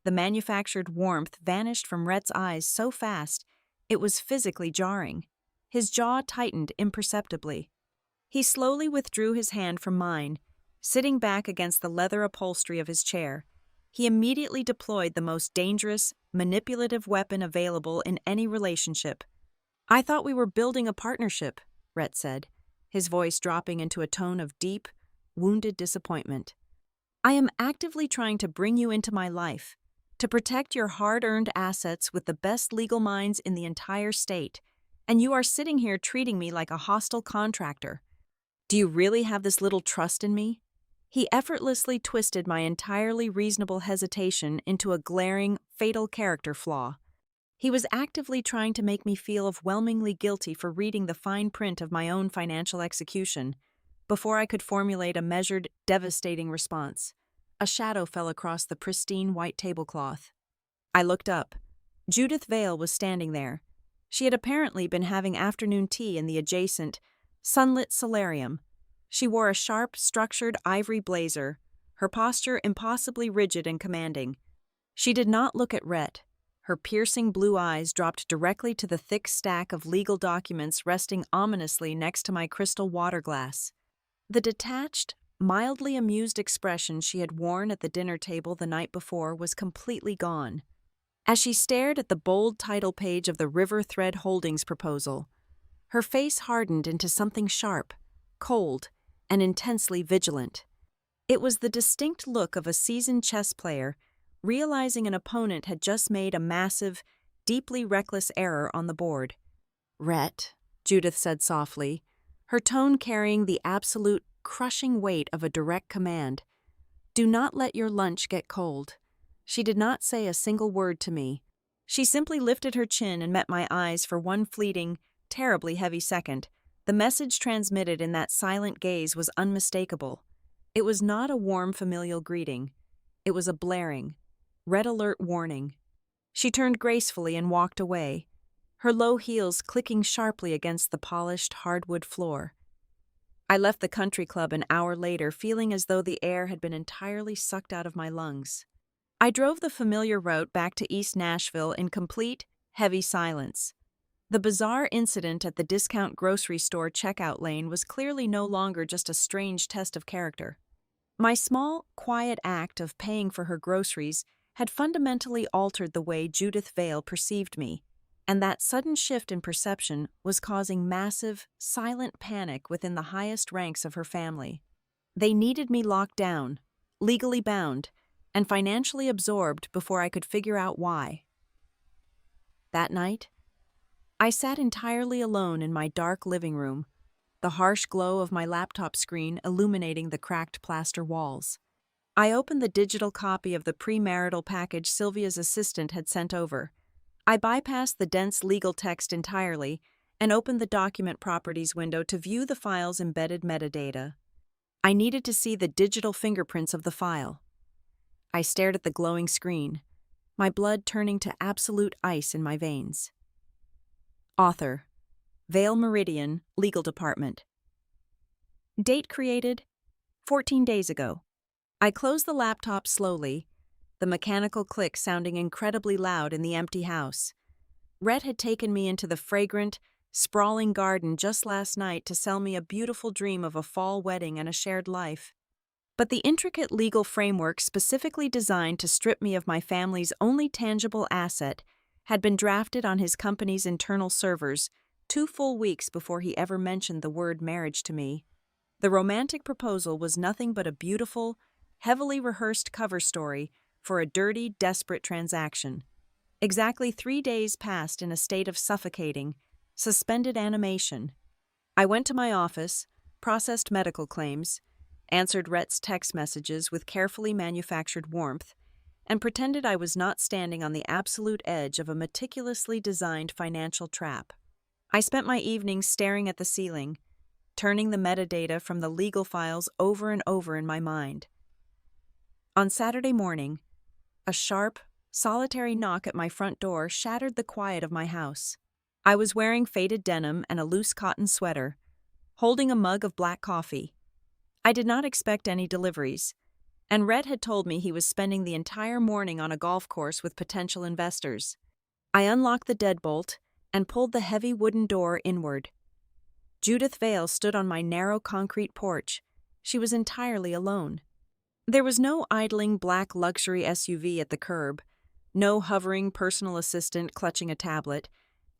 The manufactured warmth vanished from Rhett's eyes so fast, it was physically jarring. His jaw tightened imperceptibly. He slowly withdrew his hand from mine, sitting back against the leather upholstery of his chair. He immediately deployed the most dangerous, manipulative weapon available in any relationship. I thought we were building a partnership, Rhett said, his voice dropping into a tone of deep, wounded disappointment. I am actively trying to bring you into my life, to protect your hard-earned assets with the best legal minds in the entire state, and you are sitting here treating me like a hostile contractor. Do you really have this little trust in me? He effortlessly twisted my entirely reasonable hesitation into a glaring, fatal character flaw. He was actively trying to make me feel overwhelmingly guilty for reading the fine print of my own financial execution, before I could formulate a measured, devastating response. A shadow fell across the pristine white tablecloth. I looked up. Judith Vale was standing there. She had apparently been having afternoon tea in the adjacent, sunlit solarium. She wore a sharp, structured ivory blazer, her posture impossibly rigid and commanding. She did not look at Rhett. Her piercing blue eyes dropped directly to the thick stack of legal documents resting ominously next to my crystal water glass. The detached, mildly amused expression she had worn at the dinner table the night before was completely gone. As she stared at the bold title page of the River Thread Holdings proposal, her face hardened into something sharp, cold, and intensely vigilant. It was the distinct look of a seasoned chess player realizing an opponent had just made a massive, deeply reckless error on the board. Rhett, Judith said softly, her tone carrying the absolute, crushing weight of a direct command. Do not let your lunch get cold. She did not say a single word to me. She simply lifted her chin and met my eyes for one fleeting, terribly heavy second. The message transmitted in that silent gaze was unmistakable. It was not a warm familial greeting. It was a blaring, red alert warning. She turned gracefully and walked away, her low heels clicking sharply against the polished hardwood floor. I left the country club an hour later feeling as though the air had been entirely sucked out of my lungs. I drove the familiar route back to East Nashville in complete, heavy silence. The bizarre incident at the discount grocery store checkout lane was clearly no longer just a strange test of character. My small, quiet act of paying for her groceries had fundamentally altered the way Judith Vale perceived me, and that sudden shift in perception was causing massive, silent panic within the highest ranks of her family. They needed me locked down, legally bound, and financially absorbed before I could figure out why. That night, I sat entirely alone in my dark living room, the harsh glow of my laptop screen illuminating the cracked plaster walls. I opened the digital copy of the premarital package Sylvia's assistant had sent over. I bypassed the dense legal text entirely and opened the document properties window to view the file's embedded metadata. I needed to see the digital fingerprints of the file. I stared at the glowing screen, my blood turning to absolute ice in my veins. Author: Vale Meridian, Legal Department. Date created: 14 days ago. I closed the laptop slowly, the mechanical click sounding incredibly loud in the empty house. Rhett had taken me into the fragrant, sprawling garden just last night to sell me a beautiful dream of a fall wedding and a shared life. But the intricate legal framework specifically designed to strip me of my family's only tangible asset had been drafted on his company's internal servers 2 full weeks before he ever mentioned the word marriage to me. The romantic proposal was nothing but a beautiful, heavily rehearsed cover story for a dirty, desperate transaction. Exactly 3 days passed in a state of suffocating, suspended animation. I went to my office, processed medical claims, answered Rhett's text messages with carefully manufactured warmth, and pretended I was not standing on the absolute edge of a meticulously designed financial trap. I spent my evenings staring at the ceiling, turning the metadata from the legal files over and over in my mind. On Saturday morning, a sharp, solitary knock at my front door shattered the quiet of my house. I was wearing faded denim and a loose cotton sweater, holding a mug of black coffee. I did not expect any deliveries, and Rhett had told me he was spending the entire morning on a golf course with potential investors. I unlocked the deadbolt and pulled the heavy wooden door inward. Judith Vale stood on my narrow concrete porch. She was entirely alone. There was no idling black luxury SUV at the curb, no hovering personal assistant clutching a tablet,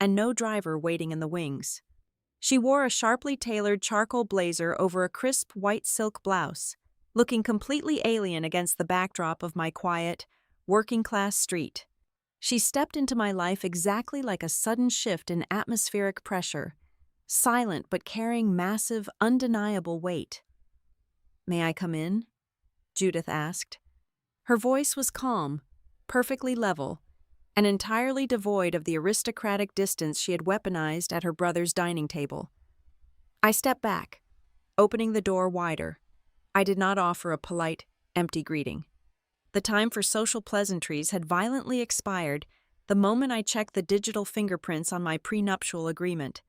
and no driver waiting in the wings. She wore a sharply tailored charcoal blazer over a crisp white silk blouse, looking completely alien against the backdrop of my quiet, working-class street. She stepped into my life exactly like a sudden shift in atmospheric pressure, silent but carrying massive, undeniable weight. "May I come in?" Judith asked. Her voice was calm, perfectly level, and entirely devoid of the aristocratic distance she had weaponized at her brother's dining table. I stepped back, opening the door wider. I did not offer a polite, empty greeting. The time for social pleasantries had violently expired the moment I checked the digital fingerprints on my prenuptial agreement.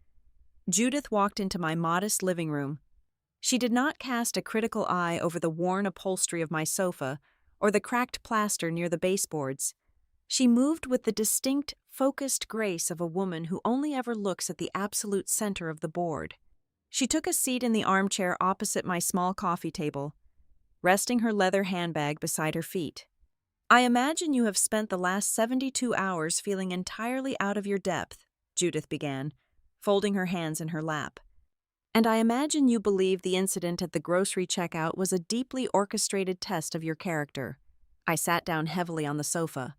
Judith walked into my modest living room. She did not cast a critical eye over the worn upholstery of my sofa or the cracked plaster near the baseboards. She moved with the distinct, focused grace of a woman who only ever looks at the absolute center of the board. She took a seat in the armchair opposite my small coffee table, resting her leather handbag beside her feet. "I imagine you have spent the last 72 hours feeling entirely out of your depth," Judith began, folding her hands in her lap. "And I imagine you believe the incident at the grocery checkout was a deeply orchestrated test of your character." I sat down heavily on the sofa,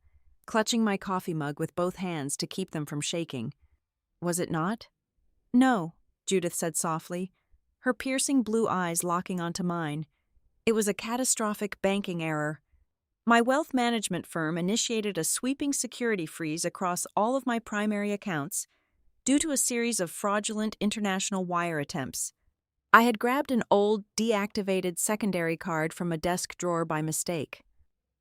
clutching my coffee mug with both hands to keep them from shaking. "Was it not?" "No," Judith said softly, her piercing blue eyes locking onto mine. "It was a catastrophic banking error. My wealth management firm initiated a sweeping security freeze across all of my primary accounts due to a series of fraudulent international wire attempts. I had grabbed an old, deactivated secondary card from a desk drawer by mistake.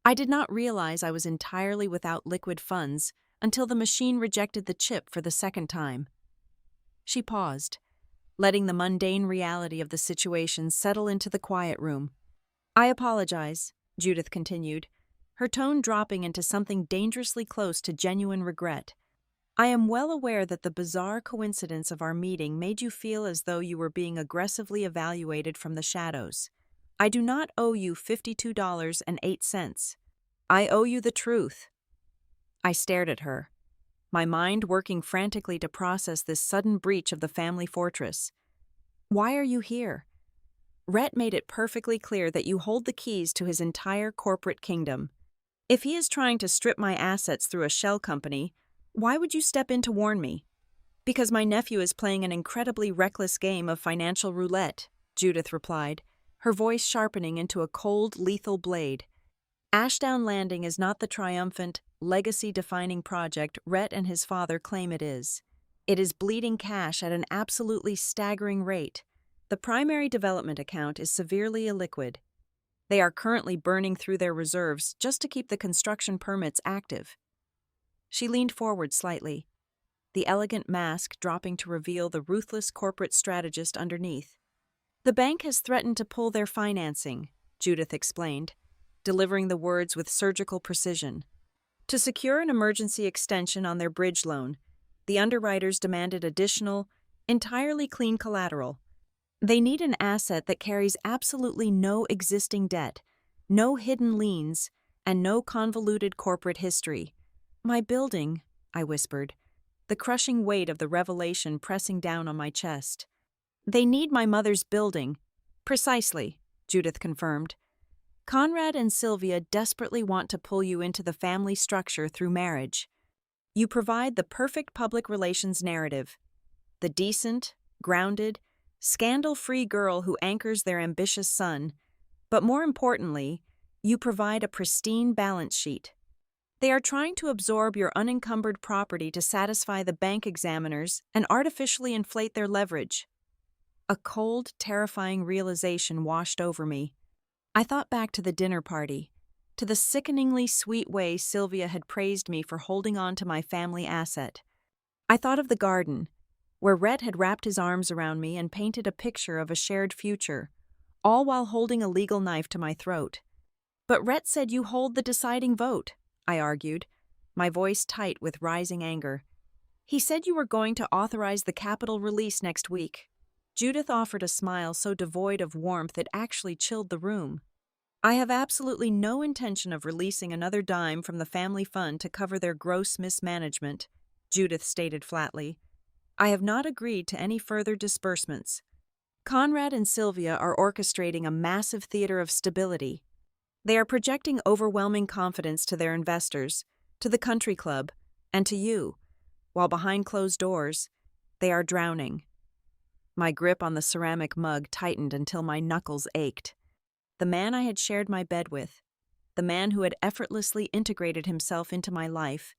I did not realize I was entirely without liquid funds until the machine rejected the chip for the second time." She paused, letting the mundane reality of the situation settle into the quiet room. "I apologize," Judith continued, her tone dropping into something dangerously close to genuine regret. "I am well aware that the bizarre coincidence of our meeting made you feel as though you were being aggressively evaluated from the shadows. I do not owe you $52.08. I owe you the truth." I stared at her, my mind working frantically to process this sudden breach of the family fortress. "Why are you here? Rhett made it perfectly clear that you hold the keys to his entire corporate kingdom. If he is trying to strip my assets through a shell company, why would you step in to warn me?" "Because my nephew is playing an incredibly reckless game of financial roulette," Judith replied, her voice sharpening into a cold, lethal blade. "Ashdown Landing is not the triumphant, legacy-defining project Rhett and his father claim it is. It is bleeding cash at an absolutely staggering rate, The primary development account is severely illiquid. They are currently burning through their reserves just to keep the construction permits active. She leaned forward slightly, the elegant mask dropping to reveal the ruthless corporate strategist underneath. The bank has threatened to pull their financing, Judith explained, delivering the words with surgical precision. To secure an emergency extension on their bridge loan, the underwriters demanded additional, entirely clean collateral. They need an asset that carries absolutely no existing debt, no hidden liens, and no convoluted corporate history. My building, I whispered, the crushing weight of the revelation pressing down on my chest. They need my mother's building. Precisely, Judith confirmed. Conrad and Sylvia desperately want to pull you into the family structure through marriage. You provide the perfect public relations narrative. The decent, grounded, scandal-free girl who anchors their ambitious son. But more importantly, you provide a pristine balance sheet. They are trying to absorb your unencumbered property to satisfy the bank examiners and artificially inflate their leverage. A cold, terrifying realization washed over me. I thought back to the dinner party, to the sickeningly sweet way Sylvia had praised me for holding on to my family asset. I thought of the garden, where Rhett had wrapped his arms around me and painted a picture of a shared future, all while holding a legal knife to my throat. But Rhett said you hold the deciding vote, I argued, my voice tight with rising anger. He said you were going to authorize the capital release next week. Judith offered a smile so devoid of warmth it actually chilled the room. I have absolutely no intention of releasing another dime from the family fund to cover their gross mismanagement, Judith stated flatly. I have not agreed to any further disbursements. Conrad and Sylvia are orchestrating a massive theater of stability. They are projecting overwhelming confidence to their investors, to the country club, and to you, while behind closed doors, they are drowning. My grip on the ceramic mug tightened until my knuckles ached. The man I had shared my bed with, the man who had effortlessly integrated himself into my life,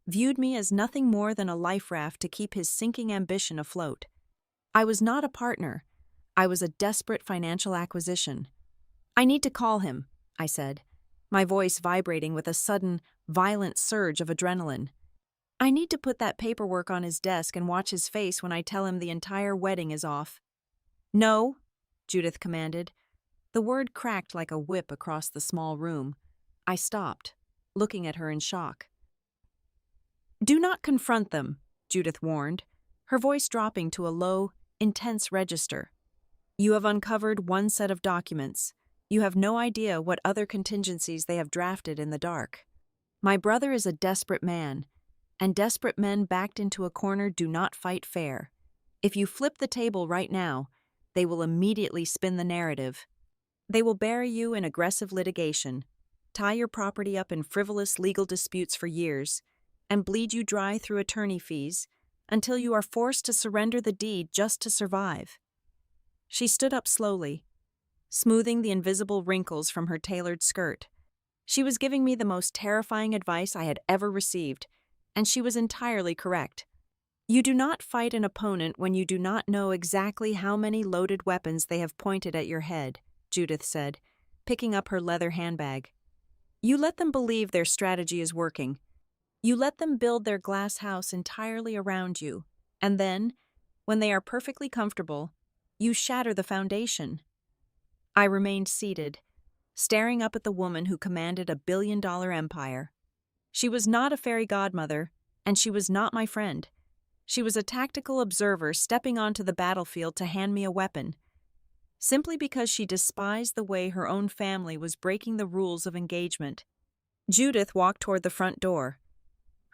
viewed me as nothing more than a life raft to keep his sinking ambition afloat. I was not a partner. I was a desperate financial acquisition. I need to call him, I said, my voice vibrating with a sudden, violent surge of adrenaline. I need to put that paperwork on his desk and watch his face when I tell him the entire wedding is off. No, Judith commanded. The word cracked like a whip across the small room. I stopped, looking at her in shock. Do not confront them, Judith warned, her voice dropping to a low, intense register. You have uncovered one set of documents. You have no idea what other contingencies they have drafted in the dark. My brother is a desperate man, and desperate men backed into a corner do not fight fair. If you flip the table right now, they will immediately spin the narrative. They will bury you in aggressive litigation, tie your property up in frivolous legal disputes for years, and bleed you dry through attorney fees until you are forced to surrender the deed just to survive. She stood up slowly, smoothing the invisible wrinkles from her tailored skirt. She was giving me the most terrifying advice I had ever received, and she was entirely correct. You do not fight an opponent when you do not know exactly how many loaded weapons they have pointed at your head, Judith said, picking up her leather handbag. You let them believe their strategy is working. You let them build their glass house entirely around you, and then, when they are perfectly comfortable, you shatter the foundation. I remained seated, staring up at the woman who commanded a billion-dollar empire. She was not a fairy godmother, and she was not my friend. She was a tactical observer stepping onto the battlefield to hand me a weapon, simply because she despised the way her own family was breaking the rules of engagement. Judith walked toward the front door,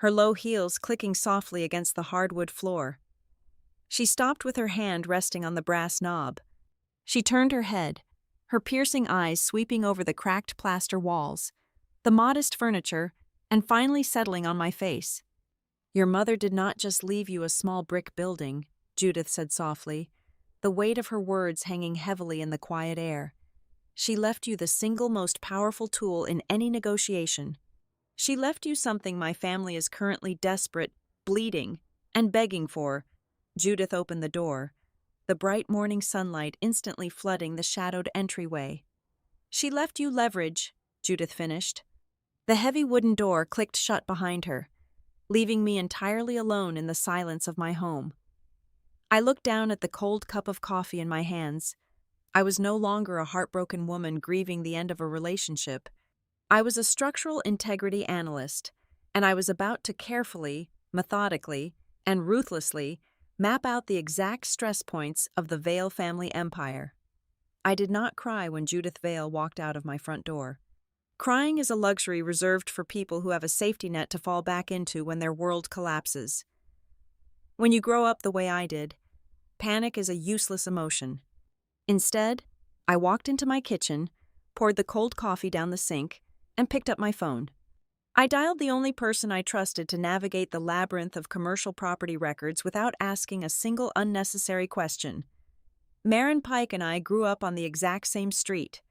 her low heels clicking softly against the hardwood floor. She stopped with her hand resting on the brass knob. She turned her head, her piercing eyes sweeping over the cracked plaster walls, the modest furniture, and finally settling on my face. Your mother did not just leave you a small brick building, Judith said softly, the weight of her words hanging heavily in the quiet air. She left you the single most powerful tool in any negotiation. She left you something my family is currently desperate, bleeding, and begging for. Judith opened the door, the bright morning sunlight instantly flooding the shadowed entryway. "She left you leverage," Judith finished. The heavy wooden door clicked shut behind her, leaving me entirely alone in the silence of my home. I looked down at the cold cup of coffee in my hands. I was no longer a heartbroken woman grieving the end of a relationship. I was a structural integrity analyst, and I was about to carefully, methodically, and ruthlessly map out the exact stress points of the Vale family empire. I did not cry when Judith Vale walked out of my front door. Crying is a luxury reserved for people who have a safety net to fall back into when their world collapses. When you grow up the way I did, panic is a useless emotion. Instead, I walked into my kitchen, poured the cold coffee down the sink, and picked up my phone. I dialed the only person I trusted to navigate the labyrinth of commercial property records without asking a single unnecessary question. Maren Pike and I grew up on the exact same street.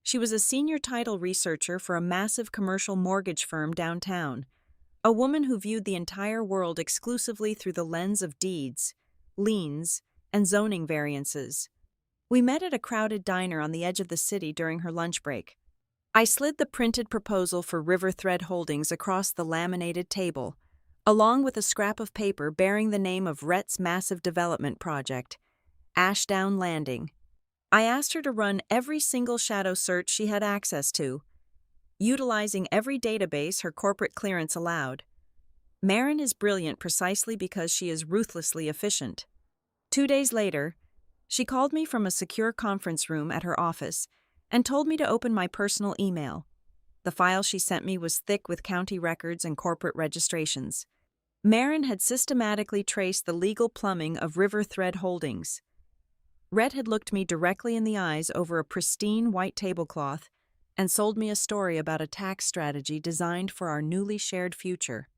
She was a senior title researcher for a massive commercial mortgage firm downtown, a woman who viewed the entire world exclusively through the lens of deeds, liens, and zoning variances. We met at a crowded diner on the edge of the city during her lunch break. I slid the printed proposal for River Thread Holdings across the laminated table, along with a scrap of paper bearing the name of Rhett's massive development project, Ashdown Landing. I asked her to run every single shadow search she had access to, utilizing every database her corporate clearance allowed. Maren is brilliant precisely because she is ruthlessly efficient. 2 days later, she called me from a secure conference room at her office and told me to open my personal email. The file she sent me was thick with county records and corporate registrations. Maren had systematically traced the legal plumbing of River Thread Holdings. Rhett had looked me directly in the eyes over a pristine white tablecloth and sold me a story about a tax strategy designed for our newly shared future.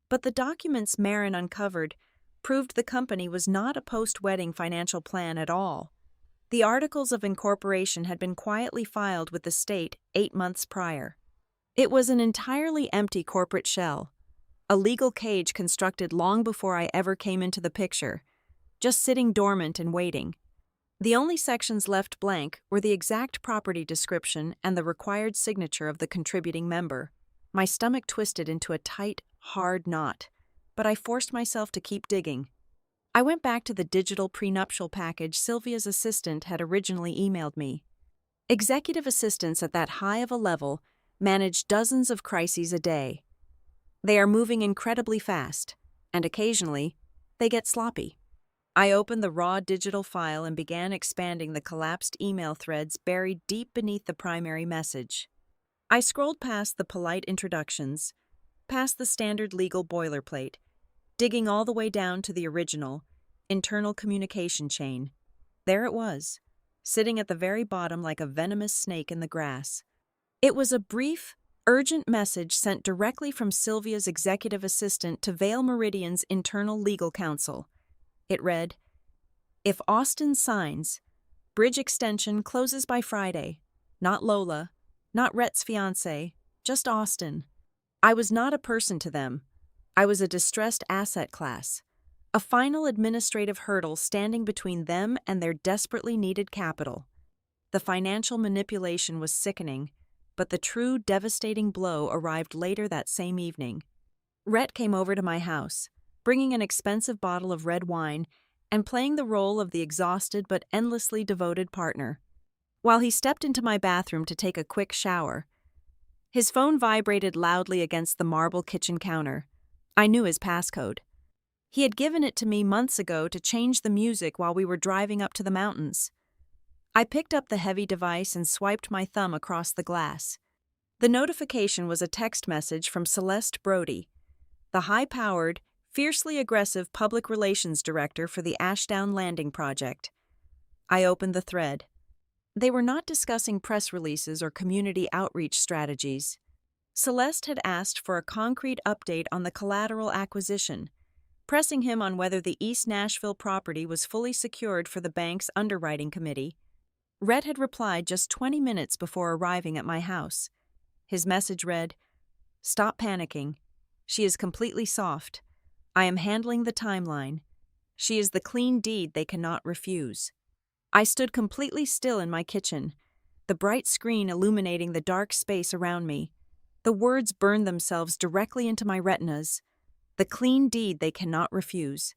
But the documents Maren uncovered proved the company was not a post-wedding financial plan at all. The articles of incorporation had been quietly filed with the state 8 months prior. It was an entirely empty corporate shell, a legal cage constructed long before I ever came into the picture, just sitting dormant and waiting. The only sections left blank were the exact property description and the required signature of the contributing member. My stomach twisted into a tight, hard knot, but I forced myself to keep digging. I went back to the digital prenuptial package Sylvia's assistant had originally emailed me. Executive assistants at that high of a level manage dozens of crises a day. They are moving incredibly fast, and occasionally, they get sloppy. I opened the raw digital file and began expanding the collapsed email threads buried deep beneath the primary message. I scrolled past the polite introductions, past the standard legal boilerplate, digging all the way down to the original, internal communication chain. There it was, sitting at the very bottom like a venomous snake in the grass. It was a brief, urgent message sent directly from Sylvia's executive assistant to Vale Meridian's internal legal counsel. It read, "If Austin signs, bridge extension closes by Friday. Not Lola, not Rhett's fiancé, just Austin." I was not a person to them. I was a distressed asset class, a final administrative hurdle standing between them and their desperately needed capital. The financial manipulation was sickening, but the true devastating blow arrived later that same evening. Rhett came over to my house, bringing an expensive bottle of red wine and playing the role of the exhausted but endlessly devoted partner. While he stepped into my bathroom to take a quick shower, his phone vibrated loudly against the marble kitchen counter. I knew his passcode. He had given it to me months ago to change the music while we were driving up to the mountains. I picked up the heavy device and swiped my thumb across the glass. The notification was a text message from Celeste Brody, the high-powered, fiercely aggressive public relations director for the Ashdown Landing project. I opened the thread. They were not discussing press releases or community outreach strategies. Celeste had asked for a concrete update on the collateral acquisition, pressing him on whether the East Nashville property was fully secured for the bank's underwriting committee. Rhett had replied just 20 minutes before arriving at my house. His message read, "Stop panicking. She is completely soft. I am handling the timeline. She is the clean deed they cannot refuse. I stood completely still in my kitchen, the bright screen illuminating the dark space around me. The words burned themselves directly into my retinas. The clean deed they cannot refuse.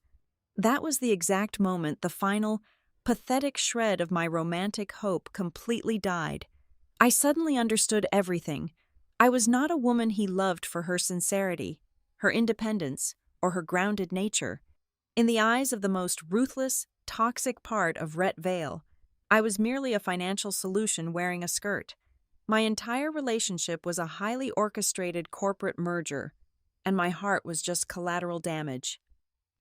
That was the exact moment the final, pathetic shred of my romantic hope completely died. I suddenly understood everything. I was not a woman he loved for her sincerity, her independence, or her grounded nature. In the eyes of the most ruthless, toxic part of Rhett Vale, I was merely a financial solution wearing a skirt. My entire relationship was a highly orchestrated corporate merger, and my heart was just collateral damage.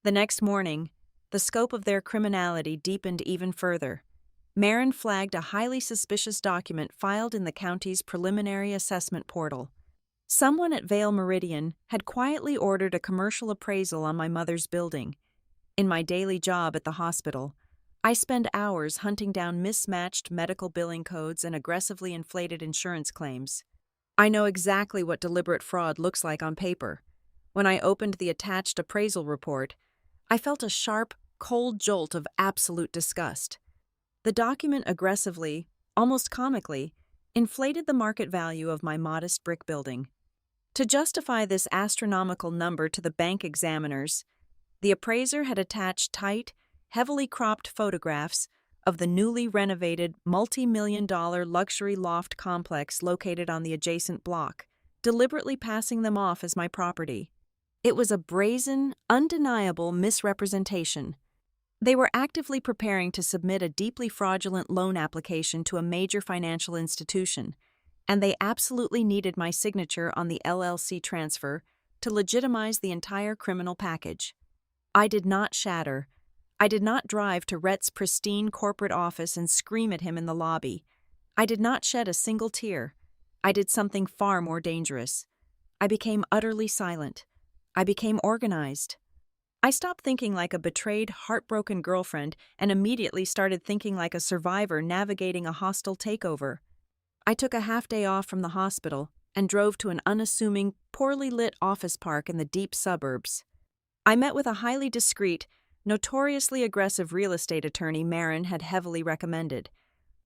The next morning, the scope of their criminality deepened even further. Marin flagged a highly suspicious document filed in the county's preliminary assessment portal. Someone at Vale Meridian had quietly ordered a commercial appraisal on my mother's building. In my daily job at the hospital, I spend hours hunting down mismatched medical billing codes and aggressively inflated insurance claims. I know exactly what deliberate fraud looks like on paper. When I opened the attached appraisal report, I felt a sharp, cold jolt of absolute disgust. The document aggressively, almost comically, inflated the market value of my modest brick building. To justify this astronomical number to the bank examiners, the appraiser had attached tight, heavily cropped photographs of the newly renovated multi-million-dollar luxury loft complex located on the adjacent block, deliberately passing them off as my property. It was a brazen, undeniable misrepresentation. They were actively preparing to submit a deeply fraudulent loan application to a major financial institution, and they absolutely needed my signature on the LLC transfer to legitimize the entire criminal package. I did not shatter. I did not drive to Rhett's pristine corporate office and scream at him in the lobby. I did not shed a single tear. I did something far more dangerous. I became utterly silent. I became organized. I stopped thinking like a betrayed, heartbroken girlfriend and immediately started thinking like a survivor navigating a hostile takeover. I took a half-day off from the hospital and drove to an unassuming, poorly lit office park in the deep suburbs. I met with a highly discreet, notoriously aggressive real estate attorney Marin had heavily recommended,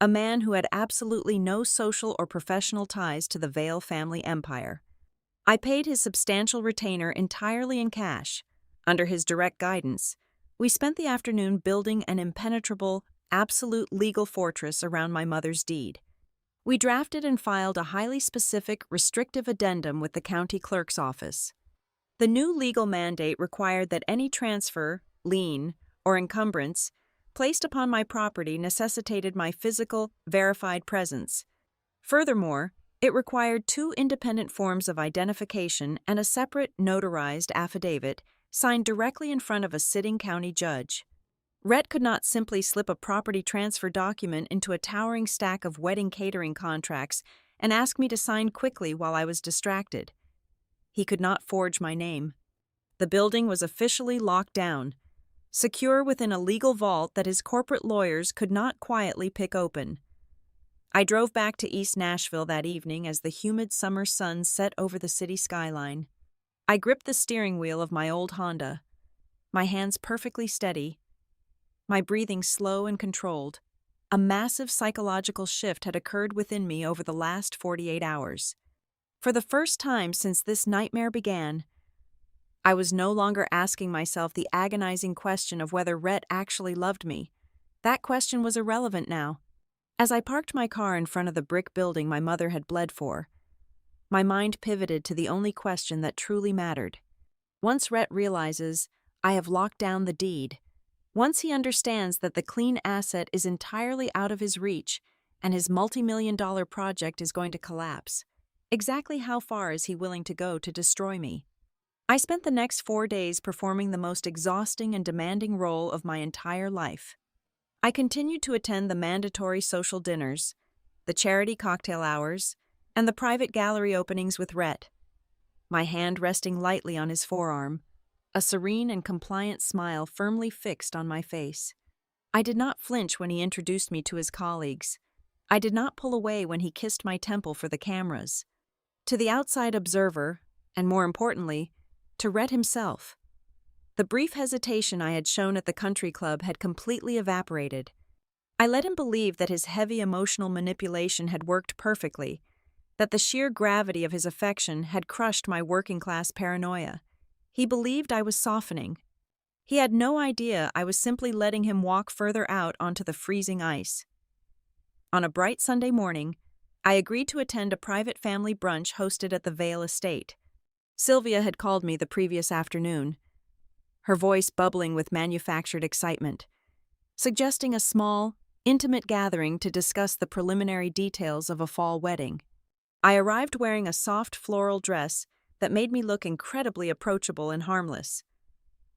a man who had absolutely no social or professional ties to the Vale family empire. I paid his substantial retainer entirely in cash. Under his direct guidance, we spent the afternoon building an impenetrable, absolute legal fortress around my mother's deed. We drafted and filed a highly specific, restrictive addendum with the county clerk's office. The new legal mandate required that any transfer, lien, or encumbrance placed upon my property necessitated my physical, verified presence. Furthermore, it required 2 independent forms of identification and a separate, notarized affidavit signed directly in front of a sitting county judge. Rhett could not simply slip a property transfer document into a towering stack of wedding catering contracts and ask me to sign quickly while I was distracted. He could not forge my name. The building was officially locked down, secure within a legal vault that his corporate lawyers could not quietly pick open. I drove back to East Nashville that evening as the humid summer sun set over the city skyline. I gripped the steering wheel of my old Honda, my hands perfectly steady, my breathing slow and controlled. A massive psychological shift had occurred within me over the last 48 hours. For the first time since this nightmare began, I was no longer asking myself the agonizing question of whether Rhett actually loved me. That question was irrelevant now. As I parked my car in front of the brick building my mother had bled for, my mind pivoted to the only question that truly mattered. Once Rhett realizes I have locked down the deed, once he understands that the clean asset is entirely out of his reach and his multi-million-dollar project is going to collapse, exactly how far is he willing to go to destroy me? I spent the next 4 days performing the most exhausting and demanding role of my entire life. I continued to attend the mandatory social dinners, the charity cocktail hours, and the private gallery openings with Rhett, my hand resting lightly on his forearm, a serene and compliant smile firmly fixed on my face. I did not flinch when he introduced me to his colleagues. I did not pull away when he kissed my temple for the cameras. To the outside observer, and more importantly, to Rhett himself, The brief hesitation I had shown at the country club had completely evaporated. I let him believe that his heavy emotional manipulation had worked perfectly, that the sheer gravity of his affection had crushed my working-class paranoia. He believed I was softening. He had no idea I was simply letting him walk further out onto the freezing ice. On a bright Sunday morning, I agreed to attend a private family brunch hosted at the Vale estate. Sylvia had called me the previous afternoon, her voice bubbling with manufactured excitement, suggesting a small, intimate gathering to discuss the preliminary details of a fall wedding. I arrived wearing a soft floral dress that made me look incredibly approachable and harmless.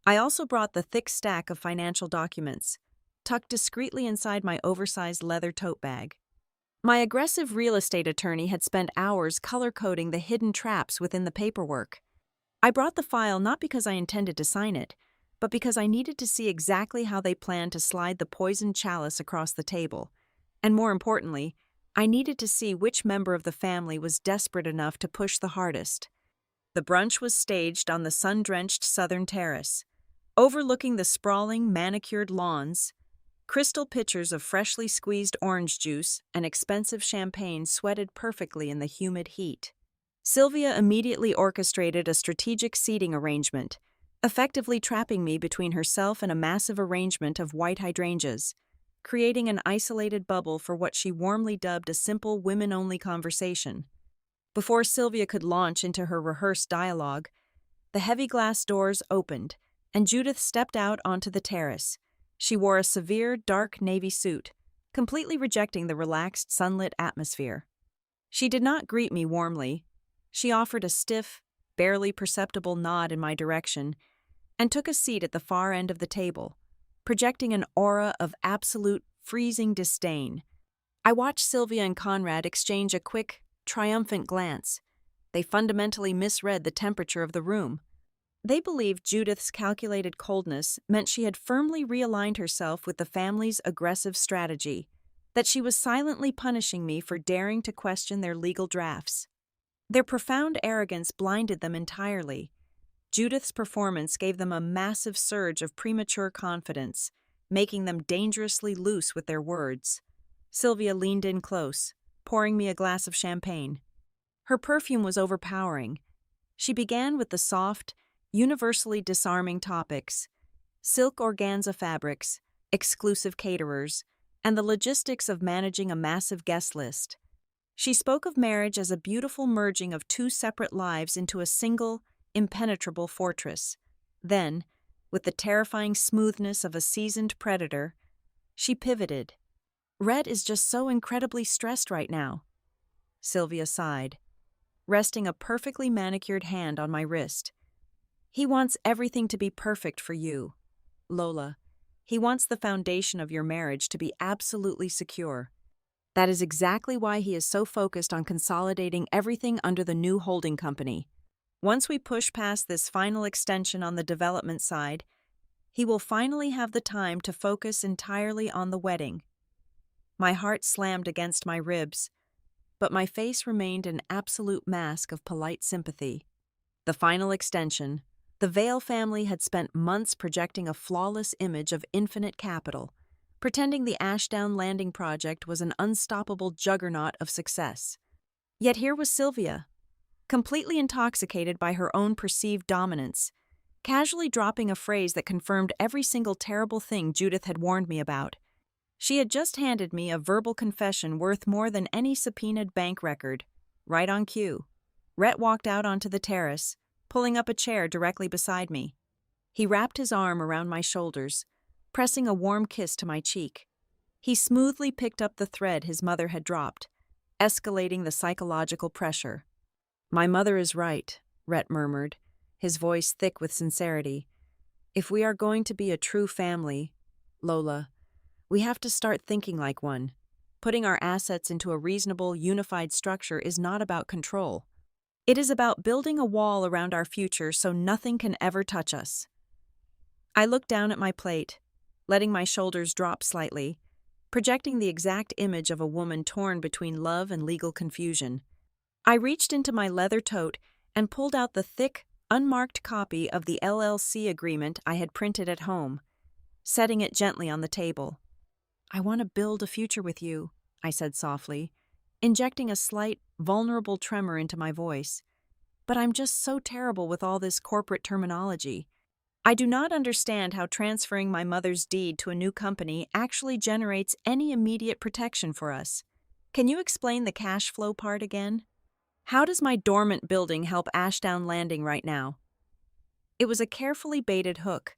I also brought the thick stack of financial documents, tucked discreetly inside my oversized leather tote bag. My aggressive real estate attorney had spent hours color-coding the hidden traps within the paperwork. I brought the file not because I intended to sign it, but because I needed to see exactly how they planned to slide the poisoned chalice across the table. And more importantly, I needed to see which member of the family was desperate enough to push the hardest. The brunch was staged on the sun-drenched southern terrace, overlooking the sprawling, manicured lawns. Crystal pitchers of freshly squeezed orange juice and expensive champagne sweated perfectly in the humid heat. Sylvia immediately orchestrated a strategic seating arrangement, effectively trapping me between herself and a massive arrangement of white hydrangeas, creating an isolated bubble for what she warmly dubbed a simple women-only conversation. Before Sylvia could launch into her rehearsed dialogue, the heavy glass doors opened, and Judith stepped out onto the terrace. She wore a severe, dark navy suit, completely rejecting the relaxed, sunlit atmosphere. She did not greet me warmly. She offered a stiff, barely perceptible nod in my direction and took a seat at the far end of the table, projecting an aura of absolute, freezing disdain. I watched Sylvia and Conrad exchange a quick, triumphant glance. They fundamentally misread the temperature of the room. They believed Judith's calculated coldness meant she had firmly realigned herself with the family's aggressive strategy, that she was silently punishing me for daring to question their legal drafts. Their profound arrogance blinded them entirely. Judith's performance gave them a massive surge of premature confidence, making them dangerously loose with their words. Sylvia leaned in close, pouring me a glass of champagne. Her perfume was overpowering. She began with the soft, universally disarming topics: silk organza fabrics, exclusive caterers, and the logistics of managing a massive guest list. She spoke of marriage as a beautiful merging of two separate lives into a single, impenetrable fortress. Then, with the terrifying smoothness of a seasoned predator, she pivoted. "Rhett is just so incredibly stressed right now." Sylvia sighed, resting a perfectly manicured hand on my wrist. "He wants everything to be perfect for you, Lola. He wants the foundation of your marriage to be absolutely secure. That is exactly why he is so focused on consolidating everything under the new holding company. Once we push past this final extension on the development side, he will finally have the time to focus entirely on the wedding." My heart slammed against my ribs, but my face remained an absolute mask of polite sympathy. The final extension. The Vale family had spent months projecting a flawless image of infinite capital, pretending the Ashdown Landing project was an unstoppable juggernaut of success. Yet here was Sylvia, completely intoxicated by her own perceived dominance, casually dropping a phrase that confirmed every single terrible thing Judith had warned me about. She had just handed me a verbal confession worth more than any subpoenaed bank record, right on cue. Rhett walked out onto the terrace, pulling up a chair directly beside me. He wrapped his arm around my shoulders, pressing a warm kiss to my cheek. He smoothly picked up the thread his mother had dropped, escalating the psychological pressure. "My mother is right," Rhett murmured, his voice thick with sincerity. "If we are going to be a true family, Lola, we have to start thinking like one. Putting our assets into a reasonable, unified structure is not about control. It is about building a wall around our future so nothing can ever touch us." I looked down at my plate, letting my shoulders drop slightly, projecting the exact image of a woman torn between love and legal confusion. I reached into my leather tote and pulled out the thick, unmarked copy of the LLC agreement I had printed at home, setting it gently on the table. "I want to build a future with you," I said softly, injecting a slight, vulnerable tremor into my voice. "But I'm just so terrible with all this corporate terminology. I do not understand how transferring my mother's deed to a new company actually generates any immediate protection for us. Can you explain the cash flow part again? How does my dormant building help Ashdown Landing right now?" It was a carefully baited hook,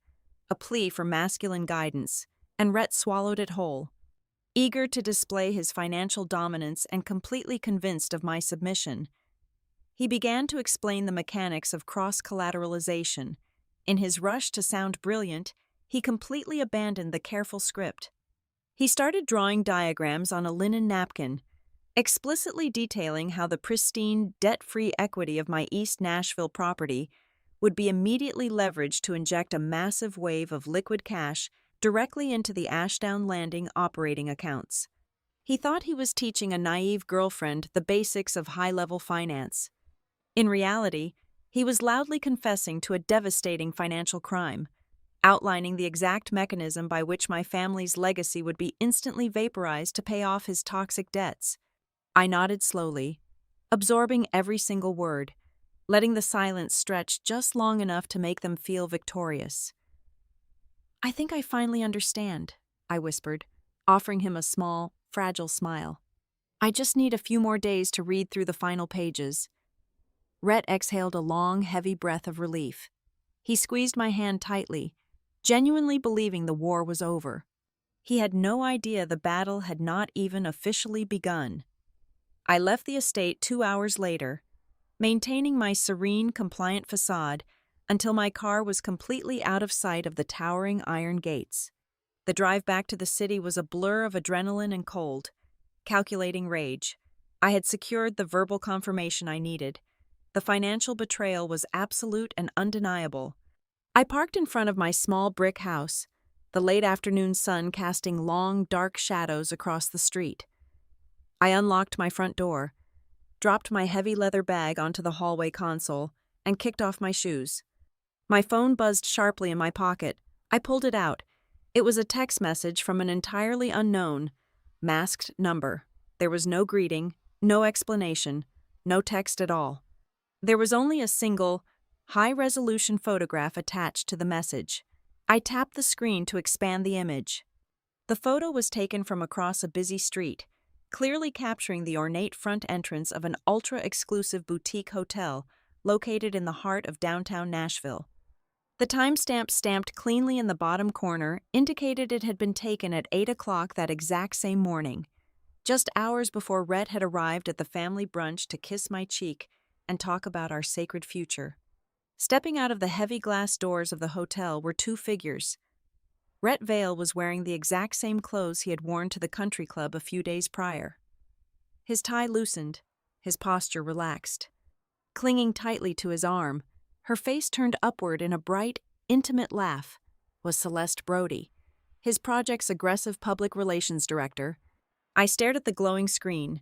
a plea for masculine guidance, and Rhett swallowed it whole. Eager to display his financial dominance and completely convinced of my submission, he began to explain the mechanics of cross-collateralization. In his rush to sound brilliant, he completely abandoned the careful script. He started drawing diagrams on a linen napkin, explicitly detailing how the pristine, debt-free equity of my East Nashville property would be immediately leveraged to inject a massive wave of liquid cash directly into the Ashdown Landing operating accounts. He thought he was teaching a naive girlfriend the basics of high-level finance. In reality, he was loudly confessing to a devastating financial crime, outlining the exact mechanism by which my family's legacy would be instantly vaporized to pay off his toxic debts. I nodded slowly, absorbing every single word, letting the silence stretch just long enough to make them feel victorious. "I think I finally understand," I whispered, offering him a small, fragile smile. "I just need a few more days to read through the final pages." Rhett exhaled a long, heavy breath of relief. He squeezed my hand tightly, genuinely believing the war was over. He had no idea the battle had not even officially begun. I left the estate 2 hours later, maintaining my serene, compliant facade until my car was completely out of sight of the towering iron gates. The drive back to the city was a blur of adrenaline and cold, calculating rage. I had secured the verbal confirmation I needed. The financial betrayal was absolute and undeniable. I parked in front of my small brick house, the late afternoon sun casting long, dark shadows across the street. I unlocked my front door, dropped my heavy leather bag onto the hallway console, and kicked off my shoes. My phone buzzed sharply in my pocket. I pulled it out. It was a text message from an entirely unknown, masked number. There was no greeting, no explanation, no text at all. There was only a single, high-resolution photograph attached to the message. I tapped the screen to expand the image. The photo was taken from across a busy street, clearly capturing the ornate front entrance of an ultra-exclusive boutique hotel located in the heart of downtown Nashville. The timestamp stamped cleanly in the bottom corner indicated it had been taken at 8 o'clock that exact same morning, just hours before Rhett had arrived at the family brunch to kiss my cheek and talk about our sacred future. Stepping out of the heavy glass doors of the hotel were two figures. Rhett Vale was wearing the exact same clothes he had worn to the country club a few days prior. His tie loosened, his posture relaxed. Clinging tightly to his arm, her face turned upward in a bright, intimate laugh, was Celeste Brody, his project's aggressive public relations director. I stared at the glowing screen,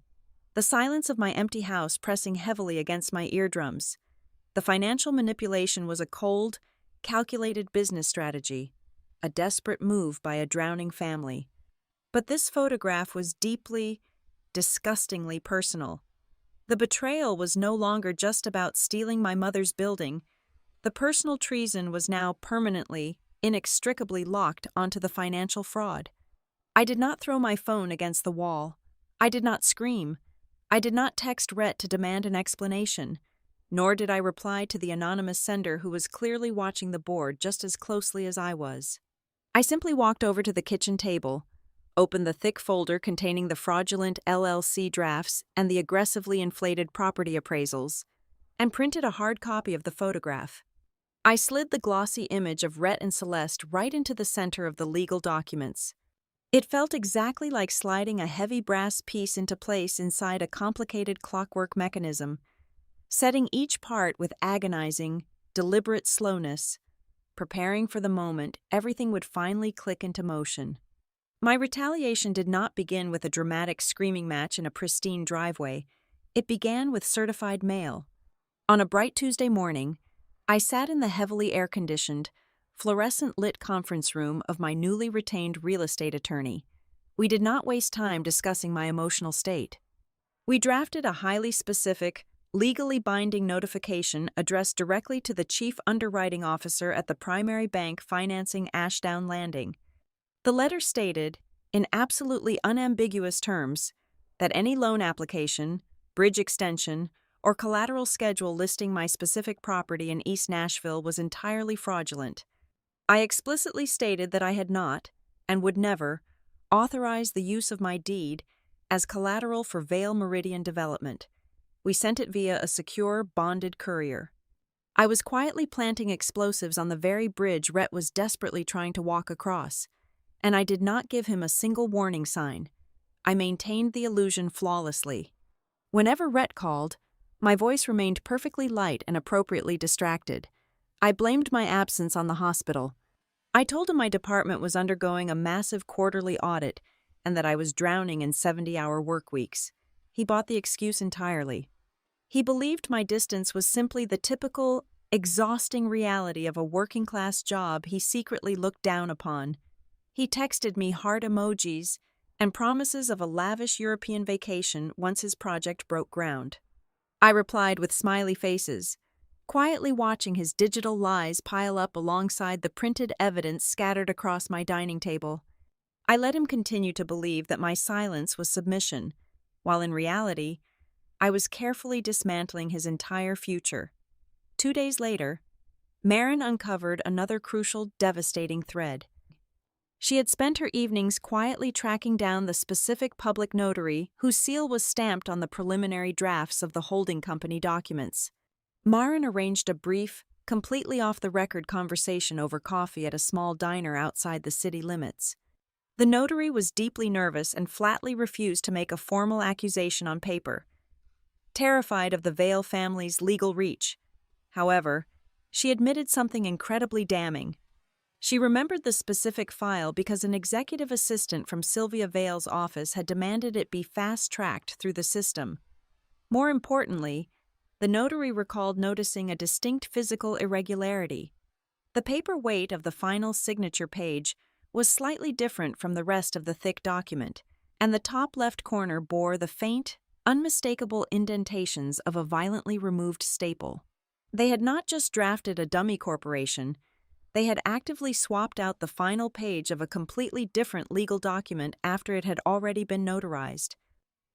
the silence of my empty house pressing heavily against my eardrums. The financial manipulation was a cold, calculated business strategy, a desperate move by a drowning family. But this photograph was deeply, disgustingly personal. The betrayal was no longer just about stealing my mother's building. The personal treason was now permanently, inextricably locked onto the financial fraud. I did not throw my phone against the wall. I did not scream. I did not text Rhett to demand an explanation, nor did I reply to the anonymous sender who was clearly watching the board just as closely as I was. I simply walked over to the kitchen table, opened the thick folder containing the fraudulent LLC drafts and the aggressively inflated property appraisals, and printed a hard copy of the photograph. I slid the glossy image of Rhett and Celeste right into the center of the legal documents. It felt exactly like sliding a heavy brass piece into place inside a complicated clockwork mechanism, setting each part with agonizing, deliberate slowness, preparing for the moment everything would finally click into motion. My retaliation did not begin with a dramatic screaming match in a pristine driveway. It began with certified mail. On a bright Tuesday morning, I sat in the heavily air-conditioned, fluorescent-lit conference room of my newly retained real estate attorney. We did not waste time discussing my emotional state. We drafted a highly specific, legally binding notification addressed directly to the chief underwriting officer at the primary bank financing Ashdown Landing. The letter stated, in absolutely unambiguous terms, that any loan application, bridge extension, or collateral schedule listing my specific property in East Nashville was entirely fraudulent. I explicitly stated that I had not, and would never, authorize the use of my deed as collateral for Vail Meridian development. We sent it via a secure, bonded courier. I was quietly planting explosives on the very bridge Rhett was desperately trying to walk across, and I did not give him a single warning sign. I maintained the illusion flawlessly. Whenever Rhett called, my voice remained perfectly light and appropriately distracted. I blamed my absence on the hospital. I told him my department was undergoing a massive quarterly audit and that I was drowning in 70-hour work weeks. He bought the excuse entirely. He believed my distance was simply the typical, exhausting reality of a working-class job he secretly looked down upon. He texted me heart emojis and promises of a lavish European vacation once his project broke ground. I replied with smiley faces, quietly watching his digital lies pile up alongside the printed evidence scattered across my dining table. I let him continue to believe that my silence was submission, while in reality, I was carefully dismantling his entire future. 2 days later, Marin uncovered another crucial, devastating thread. She had spent her evenings quietly tracking down the specific public notary whose seal was stamped on the preliminary drafts of the holding company documents. Marin arranged a brief, completely off-the-record conversation over coffee at a small diner outside the city limits. The notary was deeply nervous and flatly refused to make a formal accusation on paper, terrified of the Vail family's legal reach. However, she admitted something incredibly damning. She remembered the specific file because an executive assistant from Sylvia Vail's office had demanded it be fast-tracked through the system. More importantly, the notary recalled noticing a distinct physical irregularity. The paper weight of the final signature page was slightly different from the rest of the thick document, and the top left corner bore the faint, unmistakable indentations of a violently removed staple. They had not just drafted a dummy corporation, they had actively swapped out the final page of a completely different legal document after it had already been notarized.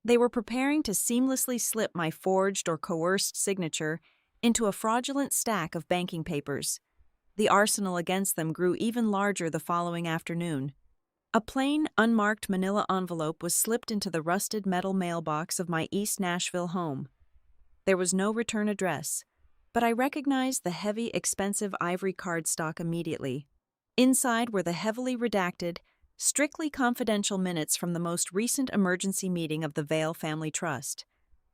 They were preparing to seamlessly slip my forged or coerced signature into a fraudulent stack of banking papers. The arsenal against them grew even larger the following afternoon. A plain, unmarked manila envelope was slipped into the rusted metal mailbox of my East Nashville home. There was no return address, but I recognized the heavy, expensive ivory cardstock immediately. Inside were the heavily redacted, strictly confidential minutes from the most recent emergency meeting of the Vail Family Trust.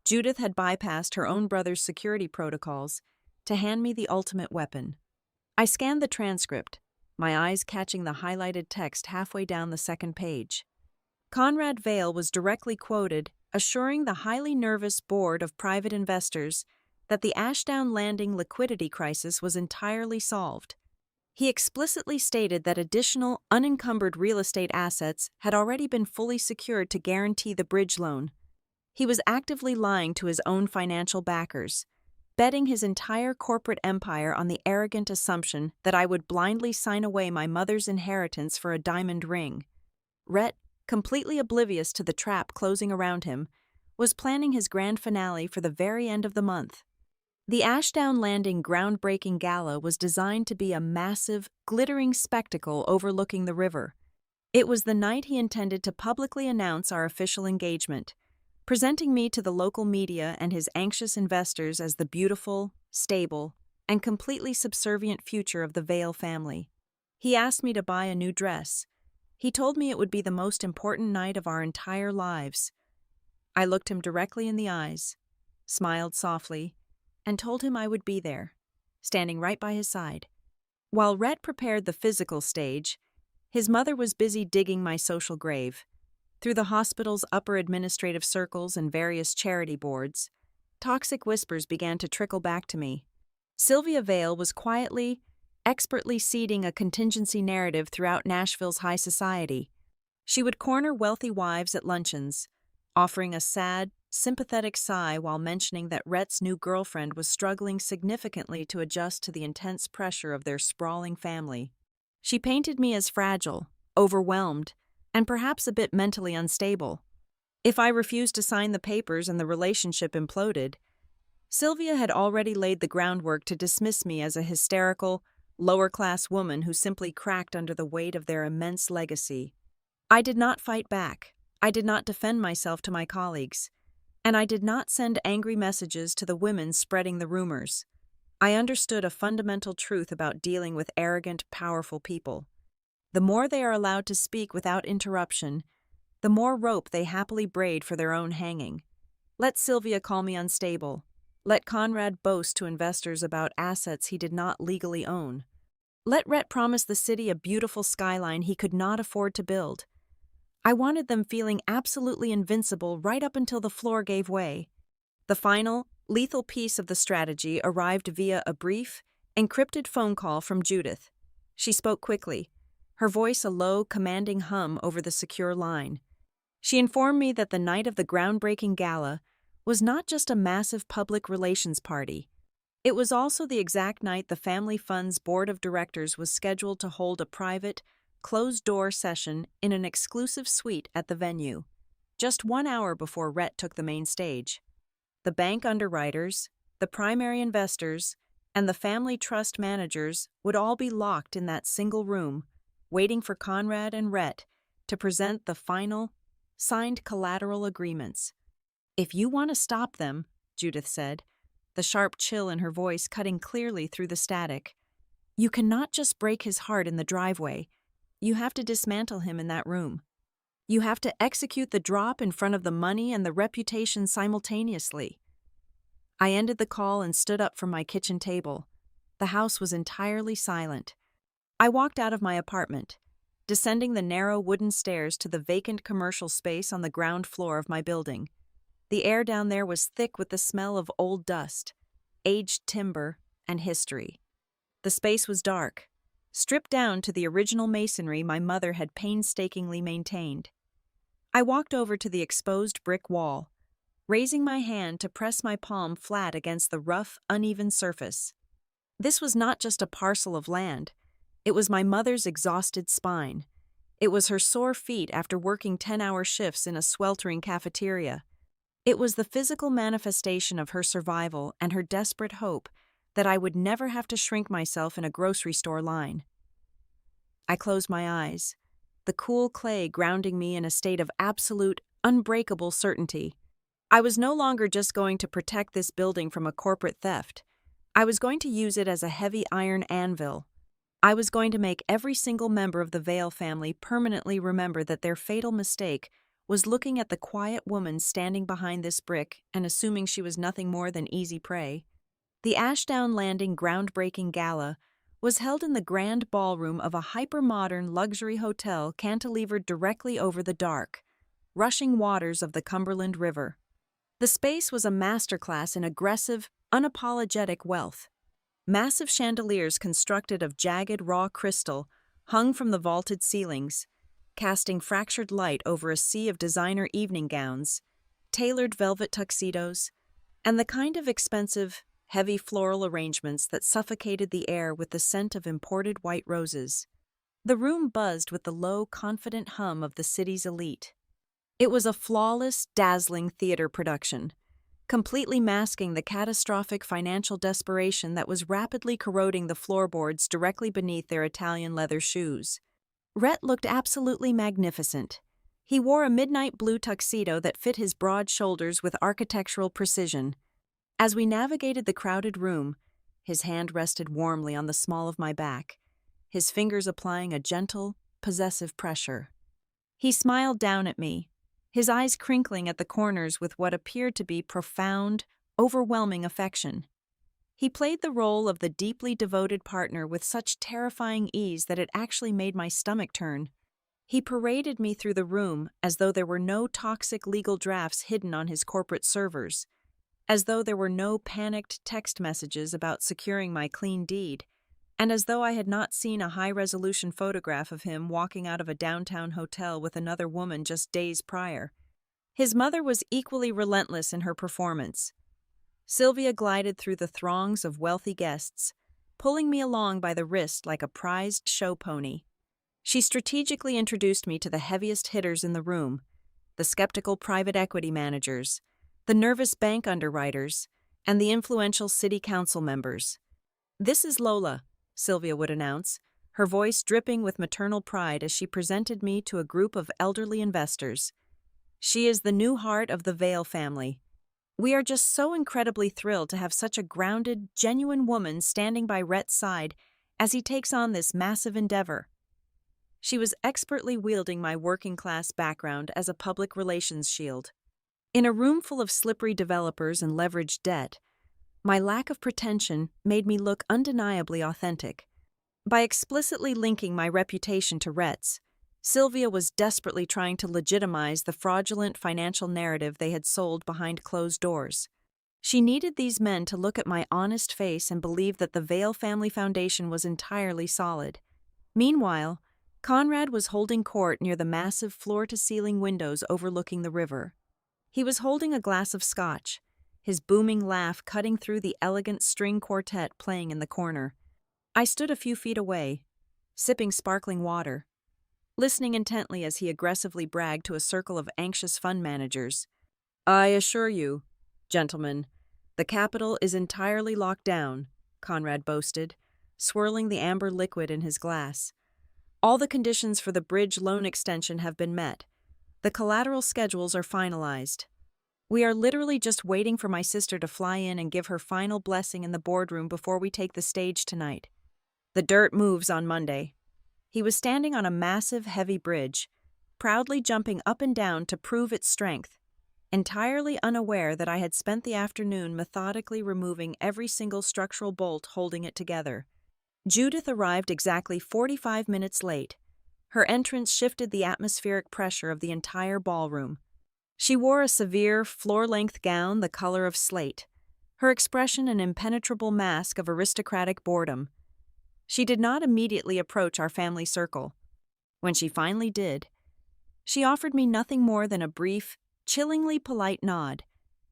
Judith had bypassed her own brother's security protocols to hand me the ultimate weapon. I scanned the transcript, my eyes catching the highlighted text halfway down the second page. Conrad Vail was directly quoted, assuring the highly nervous board of private investors that the Ashdown Landing liquidity crisis was entirely solved. He explicitly stated that additional unencumbered real estate assets had already been fully secured to guarantee the bridge loan. He was actively lying to his own financial backers, betting his entire corporate empire on the arrogant assumption that I would blindly sign away my mother's inheritance for a diamond ring. Rhett, completely oblivious to the trap closing around him, was planning his grand finale for the very end of the month. The Ashdown Landing groundbreaking gala was designed to be a massive, glittering spectacle overlooking the river. It was the night he intended to publicly announce our official engagement, presenting me to the local media and his anxious investors as the beautiful, stable, and completely subservient future of the Vail family. He asked me to buy a new dress. He told me it would be the most important night of our entire lives. I looked him directly in the eyes, smiled softly, and told him I would be there, standing right by his side. While Rhett prepared the physical stage, his mother was busy digging my social grave. Through the hospital's upper administrative circles and various charity boards, toxic whispers began to trickle back to me. Sylvia Vale was quietly, expertly seeding a contingency narrative throughout Nashville's high society. She would corner wealthy wives at luncheons, offering a sad, sympathetic sigh while mentioning that Rhett's new girlfriend was struggling significantly to adjust to the intense pressure of their sprawling family. She painted me as fragile, overwhelmed, and perhaps a bit mentally unstable. If I refused to sign the papers and the relationship imploded, Sylvia had already laid the groundwork to dismiss me as a hysterical, lower-class woman who simply cracked under the weight of their immense legacy. I did not fight back. I did not defend myself to my colleagues. And I did not send angry messages to the women spreading the rumors. I understood a fundamental truth about dealing with arrogant, powerful people. The more they are allowed to speak without interruption, the more rope they happily braid for their own hanging. Let Sylvia call me unstable. Let Conrad boast to investors about assets he did not legally own. Let Rhett promise the city a beautiful skyline he could not afford to build. I wanted them feeling absolutely invincible right up until the floor gave way. The final, lethal piece of the strategy arrived via a brief, encrypted phone call from Judith. She spoke quickly, her voice a low, commanding hum over the secure line. She informed me that the night of the groundbreaking gala was not just a massive public relations party. It was also the exact night the family fund's board of directors was scheduled to hold a private, closed-door session in an exclusive suite at the venue, just 1 hour before Rhett took the main stage. The bank underwriters, the primary investors, and the family trust managers would all be locked in that single room, waiting for Conrad and Rhett to present the final, signed collateral agreements. "If you want to stop them," Judith said, the sharp chill in her voice cutting clearly through the static, "you cannot just break his heart in the driveway. You have to dismantle him in that room. You have to execute the drop in front of the money and the reputation simultaneously." I ended the call and stood up from my kitchen table. The house was entirely silent. I walked out of my apartment, descending the narrow wooden stairs to the vacant commercial space on the ground floor of my building. The air down there was thick with the smell of old dust, aged timber, and history. The space was dark, stripped down to the original masonry my mother had painstakingly maintained. I walked over to the exposed brick wall, raising my hand to press my palm flat against the rough, uneven surface. This was not just a parcel of land. It was my mother's exhausted spine. It was her sore feet after working 10-hour shifts in a sweltering cafeteria. It was the physical manifestation of her survival and her desperate hope that I would never have to shrink myself in a grocery store line. I closed my eyes, the cool clay grounding me in a state of absolute, unbreakable certainty. I was no longer just going to protect this building from a corporate theft. I was going to use it as a heavy iron anvil. I was going to make every single member of the Vale family permanently remember that their fatal mistake was looking at the quiet woman standing behind this brick and assuming she was nothing more than easy prey. The Ashdown Landing groundbreaking gala was held in the grand ballroom of a hyper-modern luxury hotel cantilevered directly over the dark, rushing waters of the Cumberland River. The space was a masterclass in aggressive, unapologetic wealth. Massive chandeliers constructed of jagged raw crystal hung from the vaulted ceilings, casting fractured light over a sea of designer evening gowns, tailored velvet tuxedos, and the kind of expensive, heavy floral arrangements that suffocated the air with the scent of imported white roses. The room buzzed with the low, confident hum of the city's elite. It was a flawless, dazzling theater production, completely masking the catastrophic financial desperation that was rapidly corroding the floorboards directly beneath their Italian leather shoes. Rhett looked absolutely magnificent. He wore a midnight blue tuxedo that fit his broad shoulders with architectural precision. As we navigated the crowded room, his hand rested warmly on the small of my back, his fingers applying a gentle, possessive pressure. He smiled down at me, his eyes crinkling at the corners with what appeared to be profound, overwhelming affection. He played the role of the deeply devoted partner with such terrifying ease that it actually made my stomach turn. He paraded me through the room as though there were no toxic legal drafts hidden on his corporate servers, as though there were no panicked text messages about securing my clean deed, and as though I had not seen a high-resolution photograph of him walking out of a downtown hotel with another woman just days prior. His mother was equally relentless in her performance. Sylvia glided through the throngs of wealthy guests, pulling me along by the wrist like a prized show pony. She strategically introduced me to the heaviest hitters in the room, the skeptical private equity managers, the nervous bank underwriters, and the influential city council members. "This is Lola," Sylvia would announce, her voice dripping with maternal pride as she presented me to a group of elderly investors. "She is the new heart of the Vale family. We are just so incredibly thrilled to have such a grounded, genuine woman standing by Rhett's side as he takes on this massive endeavor." She was expertly wielding my working-class background as a public relations shield. In a room full of slippery developers and leveraged debt, my lack of pretension made me look undeniably authentic. By explicitly linking my reputation to Rhett's, Sylvia was desperately trying to legitimize the fraudulent financial narrative they had sold behind closed doors. She needed these men to look at my honest face and believe that the Vale family foundation was entirely solid. Meanwhile, Conrad was holding court near the massive floor-to-ceiling windows overlooking the river. He was holding a glass of scotch, his booming laugh cutting through the elegant string quartet playing in the corner. I stood a few feet away, sipping sparkling water, listening intently as he aggressively bragged to a circle of anxious fund managers. "I assure you, gentlemen, the capital is entirely locked down," Conrad boasted, swirling the amber liquid in his glass. "All the conditions for the bridge loan extension have been met. The collateral schedules are finalized. We are literally just waiting for my sister to fly in and give her final blessing in the boardroom before we take the stage tonight. The dirt moves on Monday." He was standing on a massive, heavy bridge, proudly jumping up and down to prove its strength, entirely unaware that I had spent the afternoon methodically removing every single structural bolt holding it together. Judith arrived exactly 45 minutes late. Her entrance shifted the atmospheric pressure of the entire ballroom. She wore a severe, floor-length gown the color of slate, her expression an impenetrable mask of aristocratic boredom. She did not immediately approach our family circle. When she finally did, she offered me nothing more than a brief, chillingly polite nod.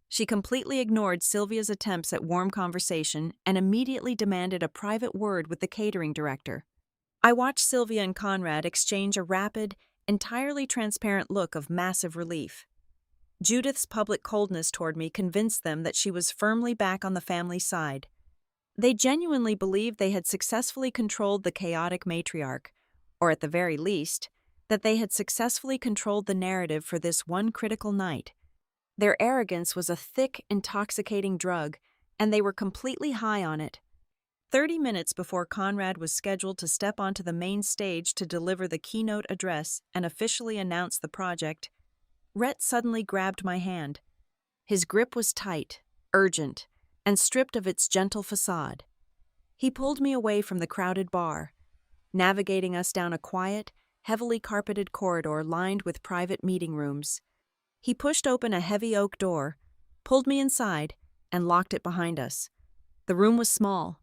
She completely ignored Sylvia's attempts at warm conversation and immediately demanded a private word with the catering director. I watched Sylvia and Conrad exchange a rapid, entirely transparent look of massive relief. Judith's public coldness toward me convinced them that she was firmly back on the family side. They genuinely believed they had successfully controlled the chaotic matriarch, or at the very least, that they had successfully controlled the narrative for this one critical night. Their arrogance was a thick, intoxicating drug, and they were completely high on it. 30 minutes before Conrad was scheduled to step onto the main stage to deliver the keynote address and officially announce the project, Rhett suddenly grabbed my hand. His grip was tight, urgent, and stripped of its gentle facade. He pulled me away from the crowded bar, navigating us down a quiet, heavily carpeted corridor lined with private meeting rooms. He pushed open a heavy oak door, pulled me inside, and locked it behind us. The room was small,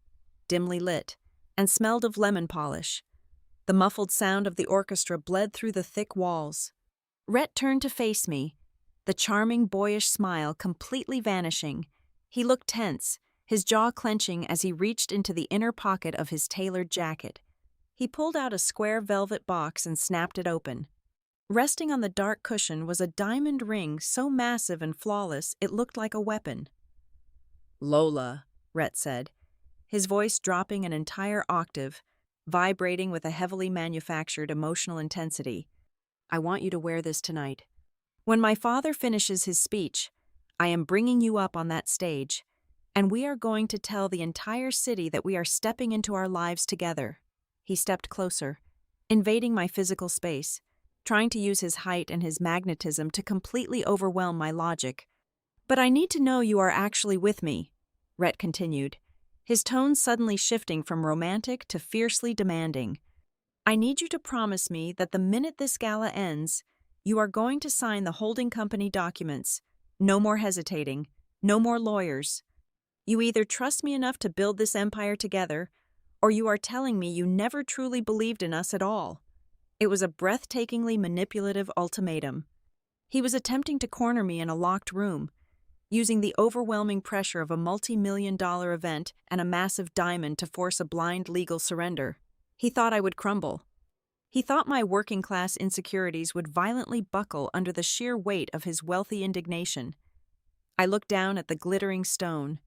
dimly lit, and smelled of lemon polish. The muffled sound of the orchestra bled through the thick walls. Rhett turned to face me, the charming, boyish smile completely vanishing. He looked tense, his jaw clenching as he reached into the inner pocket of his tailored jacket. He pulled out a square velvet box and snapped it open. Resting on the dark cushion was a diamond ring so massive and flawless it looked like a weapon. "Lola," Rhett said, his voice dropping an entire octave, vibrating with a heavily manufactured emotional intensity. "I want you to wear this tonight. When my father finishes his speech, I am bringing you up on that stage, and we are going to tell the entire city that we are stepping into our lives together." He stepped closer, invading my physical space, trying to use his height and his magnetism to completely overwhelm my logic. "But I need to know you are actually with me," Rhett continued, his tone suddenly shifting from romantic to fiercely demanding. "I need you to promise me that the minute this gala ends, you are going to sign the holding company documents. No more hesitating. No more lawyers. You either trust me enough to build this empire together, or you are telling me you never truly believed in us at all. It was a breathtakingly manipulative ultimatum. He was attempting to corner me in a locked room, using the overwhelming pressure of a multi-million-dollar event and a massive diamond to force a blind legal surrender. He thought I would crumble. He thought my working-class insecurities would violently buckle under the sheer weight of his wealthy indignation. I looked down at the glittering stone.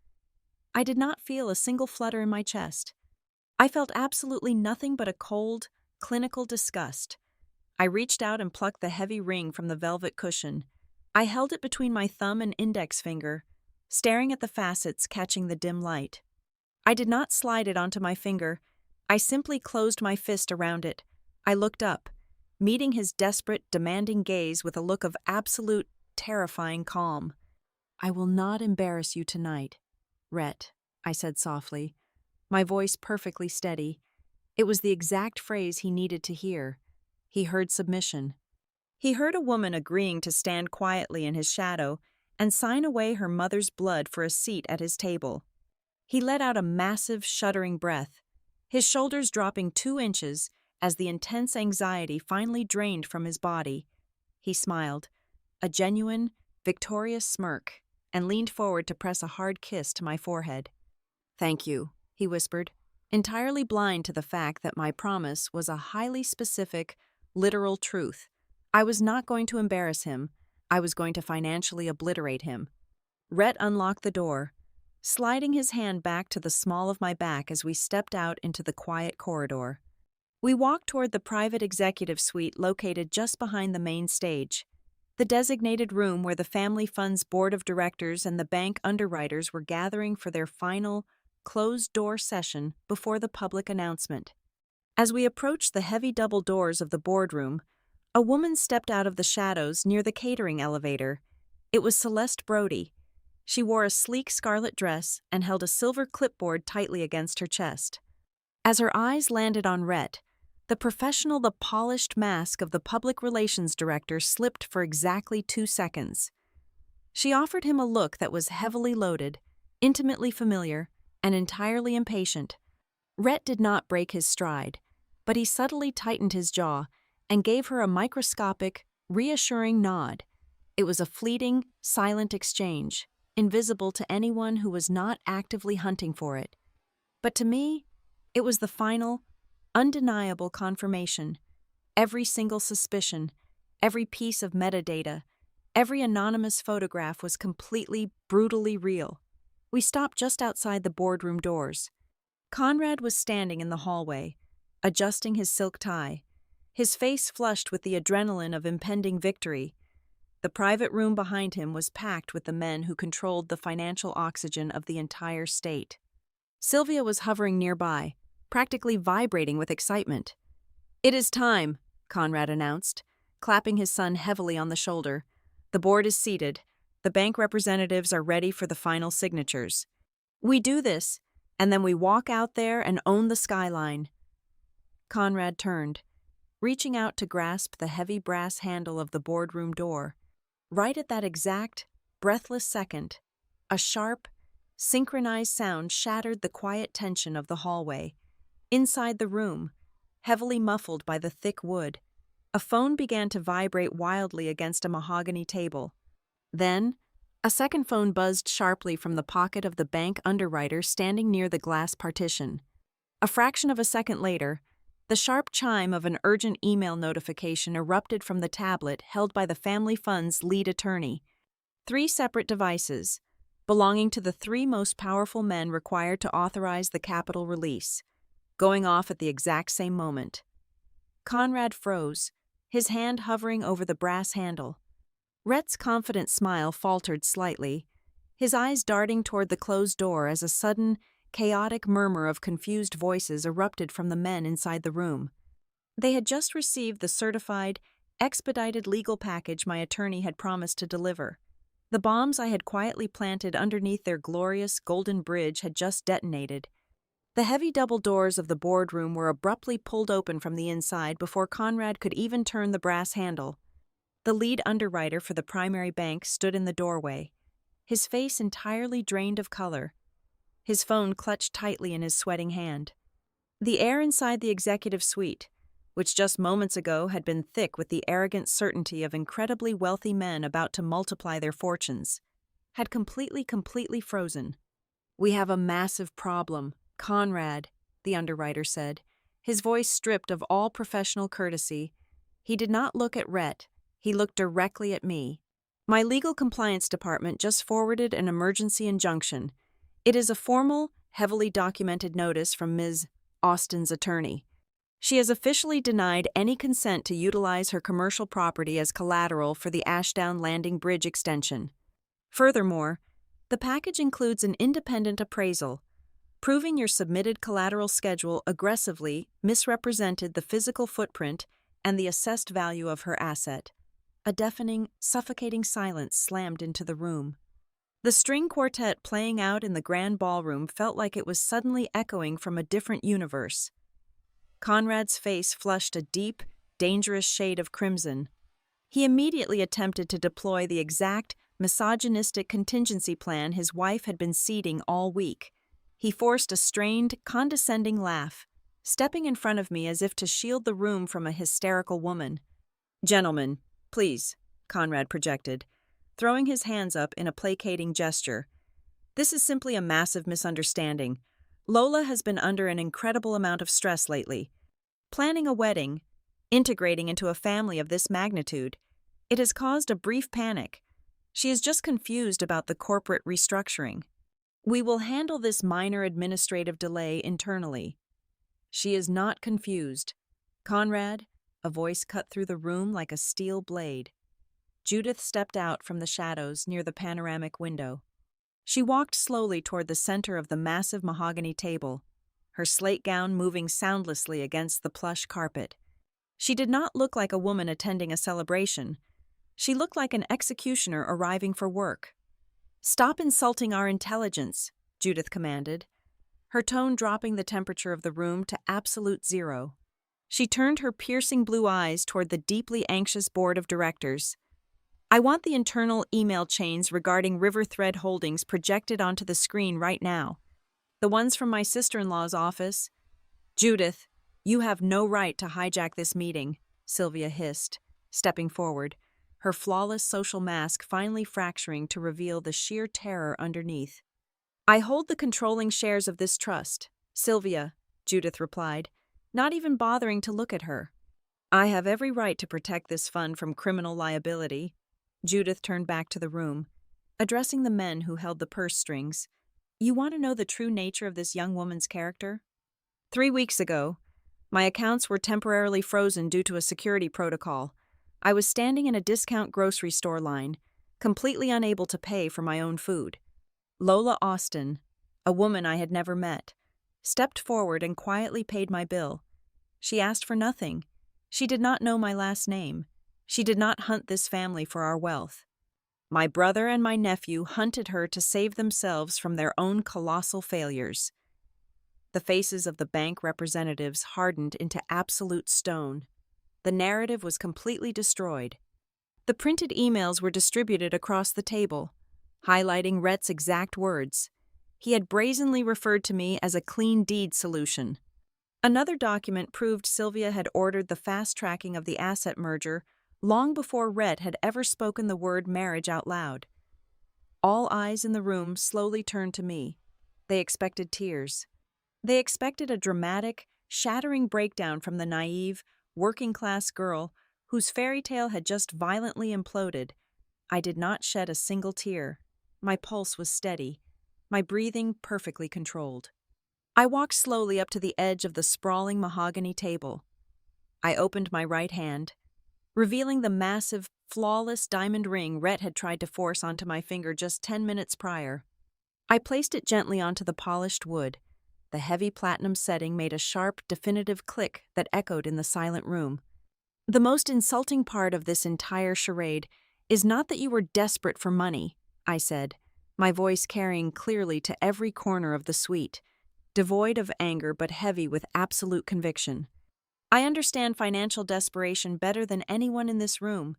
I did not feel a single flutter in my chest. I felt absolutely nothing but a cold, clinical disgust. I reached out and plucked the heavy ring from the velvet cushion. I held it between my thumb and index finger, staring at the facets catching the dim light. I did not slide it onto my finger. I simply closed my fist around it. I looked up, meeting his desperate, demanding gaze with a look of absolute, terrifying calm. "I will not embarrass you tonight, Rhett," I said softly, my voice perfectly steady. It was the exact phrase he needed to hear. He heard submission. He heard a woman agreeing to stand quietly in his shadow and sign away her mother's blood for a seat at his table. He let out a massive, shuddering breath, his shoulders dropping 2 inches as the intense anxiety finally drained from his body. He smiled, a genuine, victorious smirk, and leaned forward to press a hard kiss to my forehead. "Thank you," he whispered, entirely blind to the fact that my promise was a highly specific, literal truth. I was not going to embarrass him. I was going to financially obliterate him. Rhett unlocked the door, sliding his hand back to the small of my back as we stepped out into the quiet corridor. We walked toward the private executive suite located just behind the main stage, the designated room where the family fund's board of directors and the bank underwriters were gathering for their final, closed-door session before the public announcement. As we approached the heavy double doors of the boardroom, a woman stepped out of the shadows near the catering elevator. It was Celeste Brody. She wore a sleek scarlet dress and held a silver clipboard tightly against her chest. As her eyes landed on Rhett, the polished mask of the public relations director slipped for exactly 2 seconds. She offered him a look that was heavily loaded, intimately familiar, and entirely impatient. Rhett did not break his stride, but he subtly tightened his jaw and gave her a microscopic, reassuring nod. It was a fleeting, silent exchange, invisible to anyone who was not actively hunting for it. But to me, it was the final, undeniable confirmation. Every single suspicion, every piece of metadata, every anonymous photograph was completely, brutally real. We stopped just outside the boardroom doors. Conrad was standing in the hallway, adjusting his silk tie, his face flushed with the adrenaline of impending victory. The private room behind him was packed with the men who controlled the financial oxygen of the entire state. Sylvia was hovering nearby, practically vibrating with excitement. "It is time," Conrad announced, clapping his son heavily on the shoulder. "The board is seated. The bank representatives are ready for the final signatures. We do this, and then we walk out there and own the skyline." Conrad turned, reaching out to grasp the heavy brass handle of the boardroom door. Right at that exact, breathless second, a sharp, synchronized sound shattered the quiet tension of the hallway. Inside the room, heavily muffled by the thick wood, a phone began to vibrate wildly against a mahogany table. Then, a second phone buzzed sharply from the pocket of the bank underwriter standing near the glass partition. A fraction of a second later, the sharp chime of an urgent email notification erupted from the tablet held by the family fund's lead attorney. 3 separate devices, belonging to the 3 most powerful men required to authorize the capital release, going off at the exact same moment. Conrad froze, his hand hovering over the brass handle. Rhett's confident smile faltered slightly, his eyes darting toward the closed door as a sudden, chaotic murmur of confused voices erupted from the men inside the room. They had just received the certified, expedited legal package my attorney had promised to deliver. The bombs I had quietly planted underneath their glorious golden bridge had just detonated. The heavy double doors of the boardroom were abruptly pulled open from the inside before Conrad could even turn the brass handle. The lead underwriter for the primary bank stood in the doorway, his face entirely drained of color, his phone clutched tightly in his sweating hand. The air inside the executive suite, which just moments ago had been thick with the arrogant certainty of incredibly wealthy men about to multiply their fortunes, had completely frozen. "We have a massive problem, Conrad," the underwriter said, his voice stripped of all professional courtesy. He did not look at Rhett, he looked directly at me. "My legal compliance department just forwarded an emergency injunction. It is a formal, heavily documented notice from Ms. Austin's attorney. She has officially denied any consent to utilize her commercial property as collateral for the Ashdown Landing Bridge extension. Furthermore, the package includes an independent appraisal, proving your submitted collateral schedule aggressively misrepresented the physical footprint and the assessed value of her asset." A deafening, suffocating silence slammed into the room. The string quartet playing out in the grand ballroom felt like it was suddenly echoing from a different universe. Conrad's face flushed a deep, dangerous shade of crimson. He immediately attempted to deploy the exact, misogynistic contingency plan his wife had been seeding all week. He forced a strained, condescending laugh, stepping in front of me as if to shield the room from a hysterical woman. "Gentlemen, please," Conrad projected, throwing his hands up in a placating gesture. "This is simply a massive misunderstanding. Lola has been under an incredible amount of stress lately. Planning a wedding, integrating into a family of this magnitude, it has caused a brief panic. She is just confused about the corporate restructuring. We will handle this minor administrative delay internally." "She is not confused. Conrad," a voice cut through the room like a steel blade. Judith stepped out from the shadows near the panoramic window. She walked slowly toward the center of the massive mahogany table, her slate gown moving soundlessly against the plush carpet. She did not look like a woman attending a celebration. She looked like an executioner arriving for work. "Stop insulting our intelligence," Judith commanded, her tone dropping the temperature of the room to absolute zero. She turned her piercing blue eyes toward the deeply anxious board of directors. "I want the internal email chains regarding River Thread Holdings projected onto the screen right now. The ones from my sister-in-law's office." "Judith, you have no right to hijack this meeting," Sylvia hissed, stepping forward, her flawless social mask finally fracturing to reveal the sheer terror underneath. "I hold the controlling shares of this trust, Sylvia," Judith replied, not even bothering to look at her. "I have every right to protect this fund from criminal liability." Judith turned back to the room, addressing the men who held the purse strings. "You want to know the true nature of this young woman's character? 3 weeks ago, my accounts were temporarily frozen due to a security protocol. I was standing in a discount grocery store line, completely unable to pay for my own food. Lola Austin, a woman I had never met, stepped forward and quietly paid my bill. She asked for nothing. She did not know my last name. She did not hunt this family for our wealth. My brother and my nephew hunted her to save themselves from their own colossal failures." The faces of the bank representatives hardened into absolute stone. The narrative was completely destroyed. The printed emails were distributed across the table, highlighting Rhett's exact words. He had brazenly referred to me as a clean deed solution. Another document proved Sylvia had ordered the fast-tracking of the asset merger long before Rhett had ever spoken the word marriage out loud. All eyes in the room slowly turned to me. They expected tears. They expected a dramatic, shattering breakdown from the naive, working-class girl whose fairy tale had just violently imploded. I did not shed a single tear. My pulse was steady, my breathing perfectly controlled. I walked slowly up to the edge of the sprawling mahogany table. I opened my right hand, revealing the massive, flawless diamond ring Rhett had tried to force onto my finger just 10 minutes prior. I placed it gently onto the polished wood. The heavy platinum setting made a sharp, definitive click that echoed in the silent room. "The most insulting part of this entire charade is not that you were desperate for money," I said, my voice carrying clearly to every corner of the suite, devoid of anger but heavy with absolute conviction. "I understand financial desperation better than anyone in this room.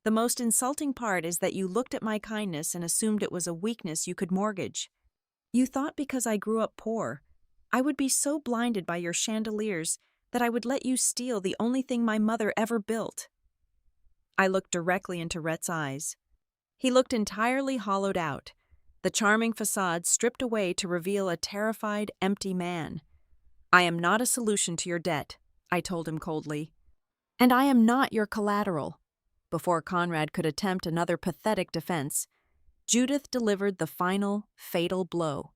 The most insulting part is that you looked at my kindness and assumed it was a weakness you could mortgage. You thought because I grew up poor, I would be so blinded by your chandeliers that I would let you steal the only thing my mother ever built. I looked directly into Rhett's eyes. He looked entirely hollowed out, the charming facade stripped away to reveal a terrified, empty man. I am not a solution to your debt, I told him coldly. And I am not your collateral. Before Conrad could attempt another pathetic defense, Judith delivered the final, fatal blow.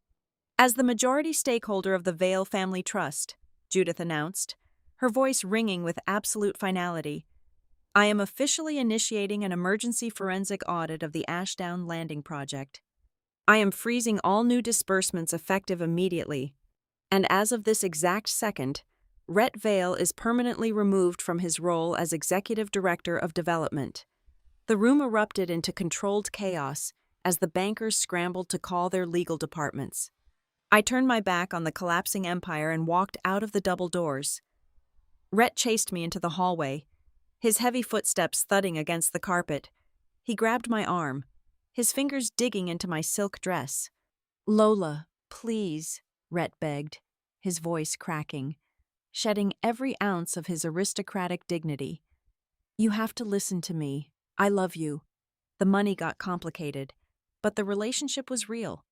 As the majority stakeholder of the Vale Family Trust, Judith announced, her voice ringing with absolute finality, I am officially initiating an emergency forensic audit of the Ashdown Landing project. I am freezing all new disbursements effective immediately, and as of this exact second, Rhett Vale is permanently removed from his role as Executive Director of Development. The room erupted into controlled chaos as the bankers scrambled to call their legal departments. I turned my back on the collapsing empire and walked out of the double doors. Rhett chased me into the hallway, his heavy footsteps thudding against the carpet. He grabbed my arm, his fingers digging into my silk dress. "Lola, please," Rhett begged, his voice cracking, shedding every ounce of his aristocratic dignity. "You have to listen to me. I love you." The money got complicated, but the relationship was real.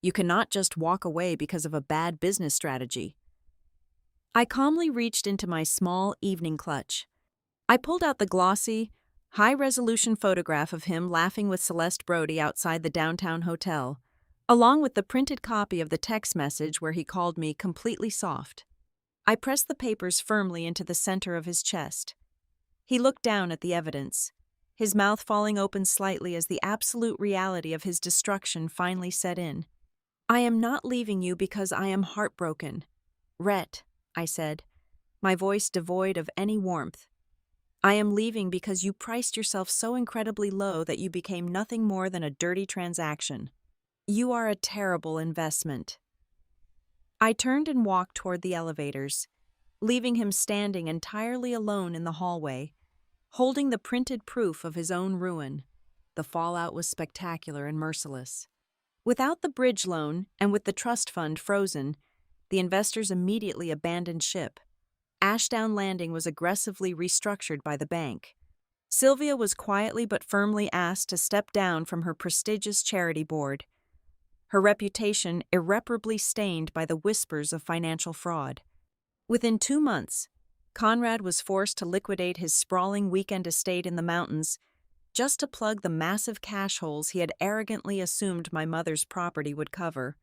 You cannot just walk away because of a bad business strategy. I calmly reached into my small evening clutch. I pulled out the glossy, high-resolution photograph of him laughing with Celeste Brody outside the downtown hotel, along with the printed copy of the text message where he called me completely soft. I pressed the papers firmly into the center of his chest. He looked down at the evidence, his mouth falling open slightly as the absolute reality of his destruction finally set in. "I am not leaving you because I am heartbroken. Rhett," I said, my voice devoid of any warmth. "I am leaving because you priced yourself so incredibly low that you became nothing more than a dirty transaction. You are a terrible investment." I turned and walked toward the elevators, leaving him standing entirely alone in the hallway, holding the printed proof of his own ruin. The fallout was spectacular and merciless. Without the bridge loan and with the trust fund frozen, the investors immediately abandoned ship. Ashdown Landing was aggressively restructured by the bank. Sylvia was quietly but firmly asked to step down from her prestigious charity board, her reputation irreparably stained by the whispers of financial fraud. Within 2 months, Conrad was forced to liquidate his sprawling weekend estate in the mountains just to plug the massive cash holes he had arrogantly assumed my mother's property would cover.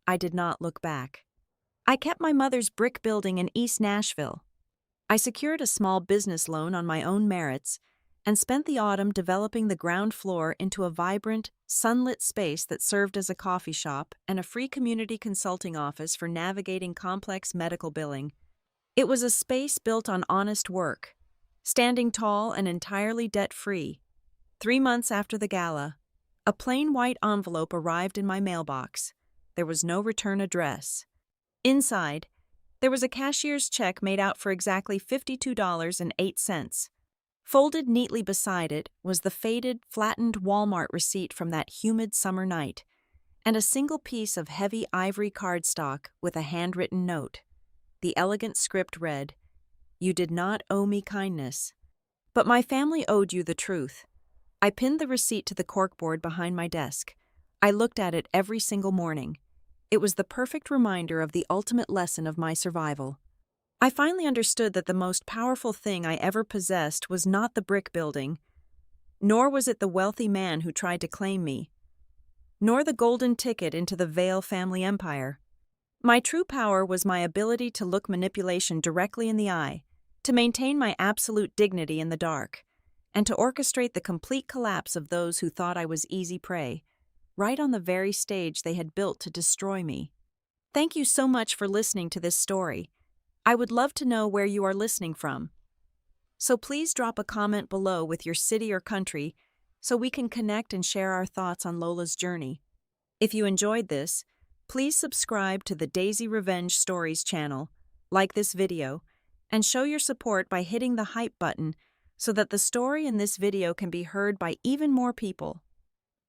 I did not look back. I kept my mother's brick building in East Nashville. I secured a small business loan on my own merits and spent the autumn developing the ground floor into a vibrant, sunlit space that served as a coffee shop and a free community consulting office for navigating complex medical billing. It was a space built on honest work, standing tall and entirely debt-free. 3 months after the gala, a plain white envelope arrived in my mailbox. There was no return address. Inside, there was a cashier's check made out for exactly $52.08. Folded neatly beside it was the faded, flattened Walmart receipt from that humid summer night, and a single piece of heavy ivory cardstock with a handwritten note. The elegant script read, "You did not owe me kindness, but my family owed you the truth." I pinned the receipt to the corkboard behind my desk. I looked at it every single morning. It was the perfect reminder of the ultimate lesson of my survival. I finally understood that the most powerful thing I ever possessed was not the brick building, nor was it the wealthy man who tried to claim me, nor the golden ticket into the Vale family empire. My true power was my ability to look manipulation directly in the eye, to maintain my absolute dignity in the dark, and to orchestrate the complete collapse of those who thought I was easy prey, right on the very stage they had built to destroy me. Thank you so much for listening to this story. I would love to know where you are listening from. So please drop a comment below with your city or country so we can connect and share our thoughts on Lola's journey. If you enjoyed this, please subscribe to the Daisy Revenge Stories channel, like this video, and show your support by hitting the hype button so that the story in this video can be heard by even more people.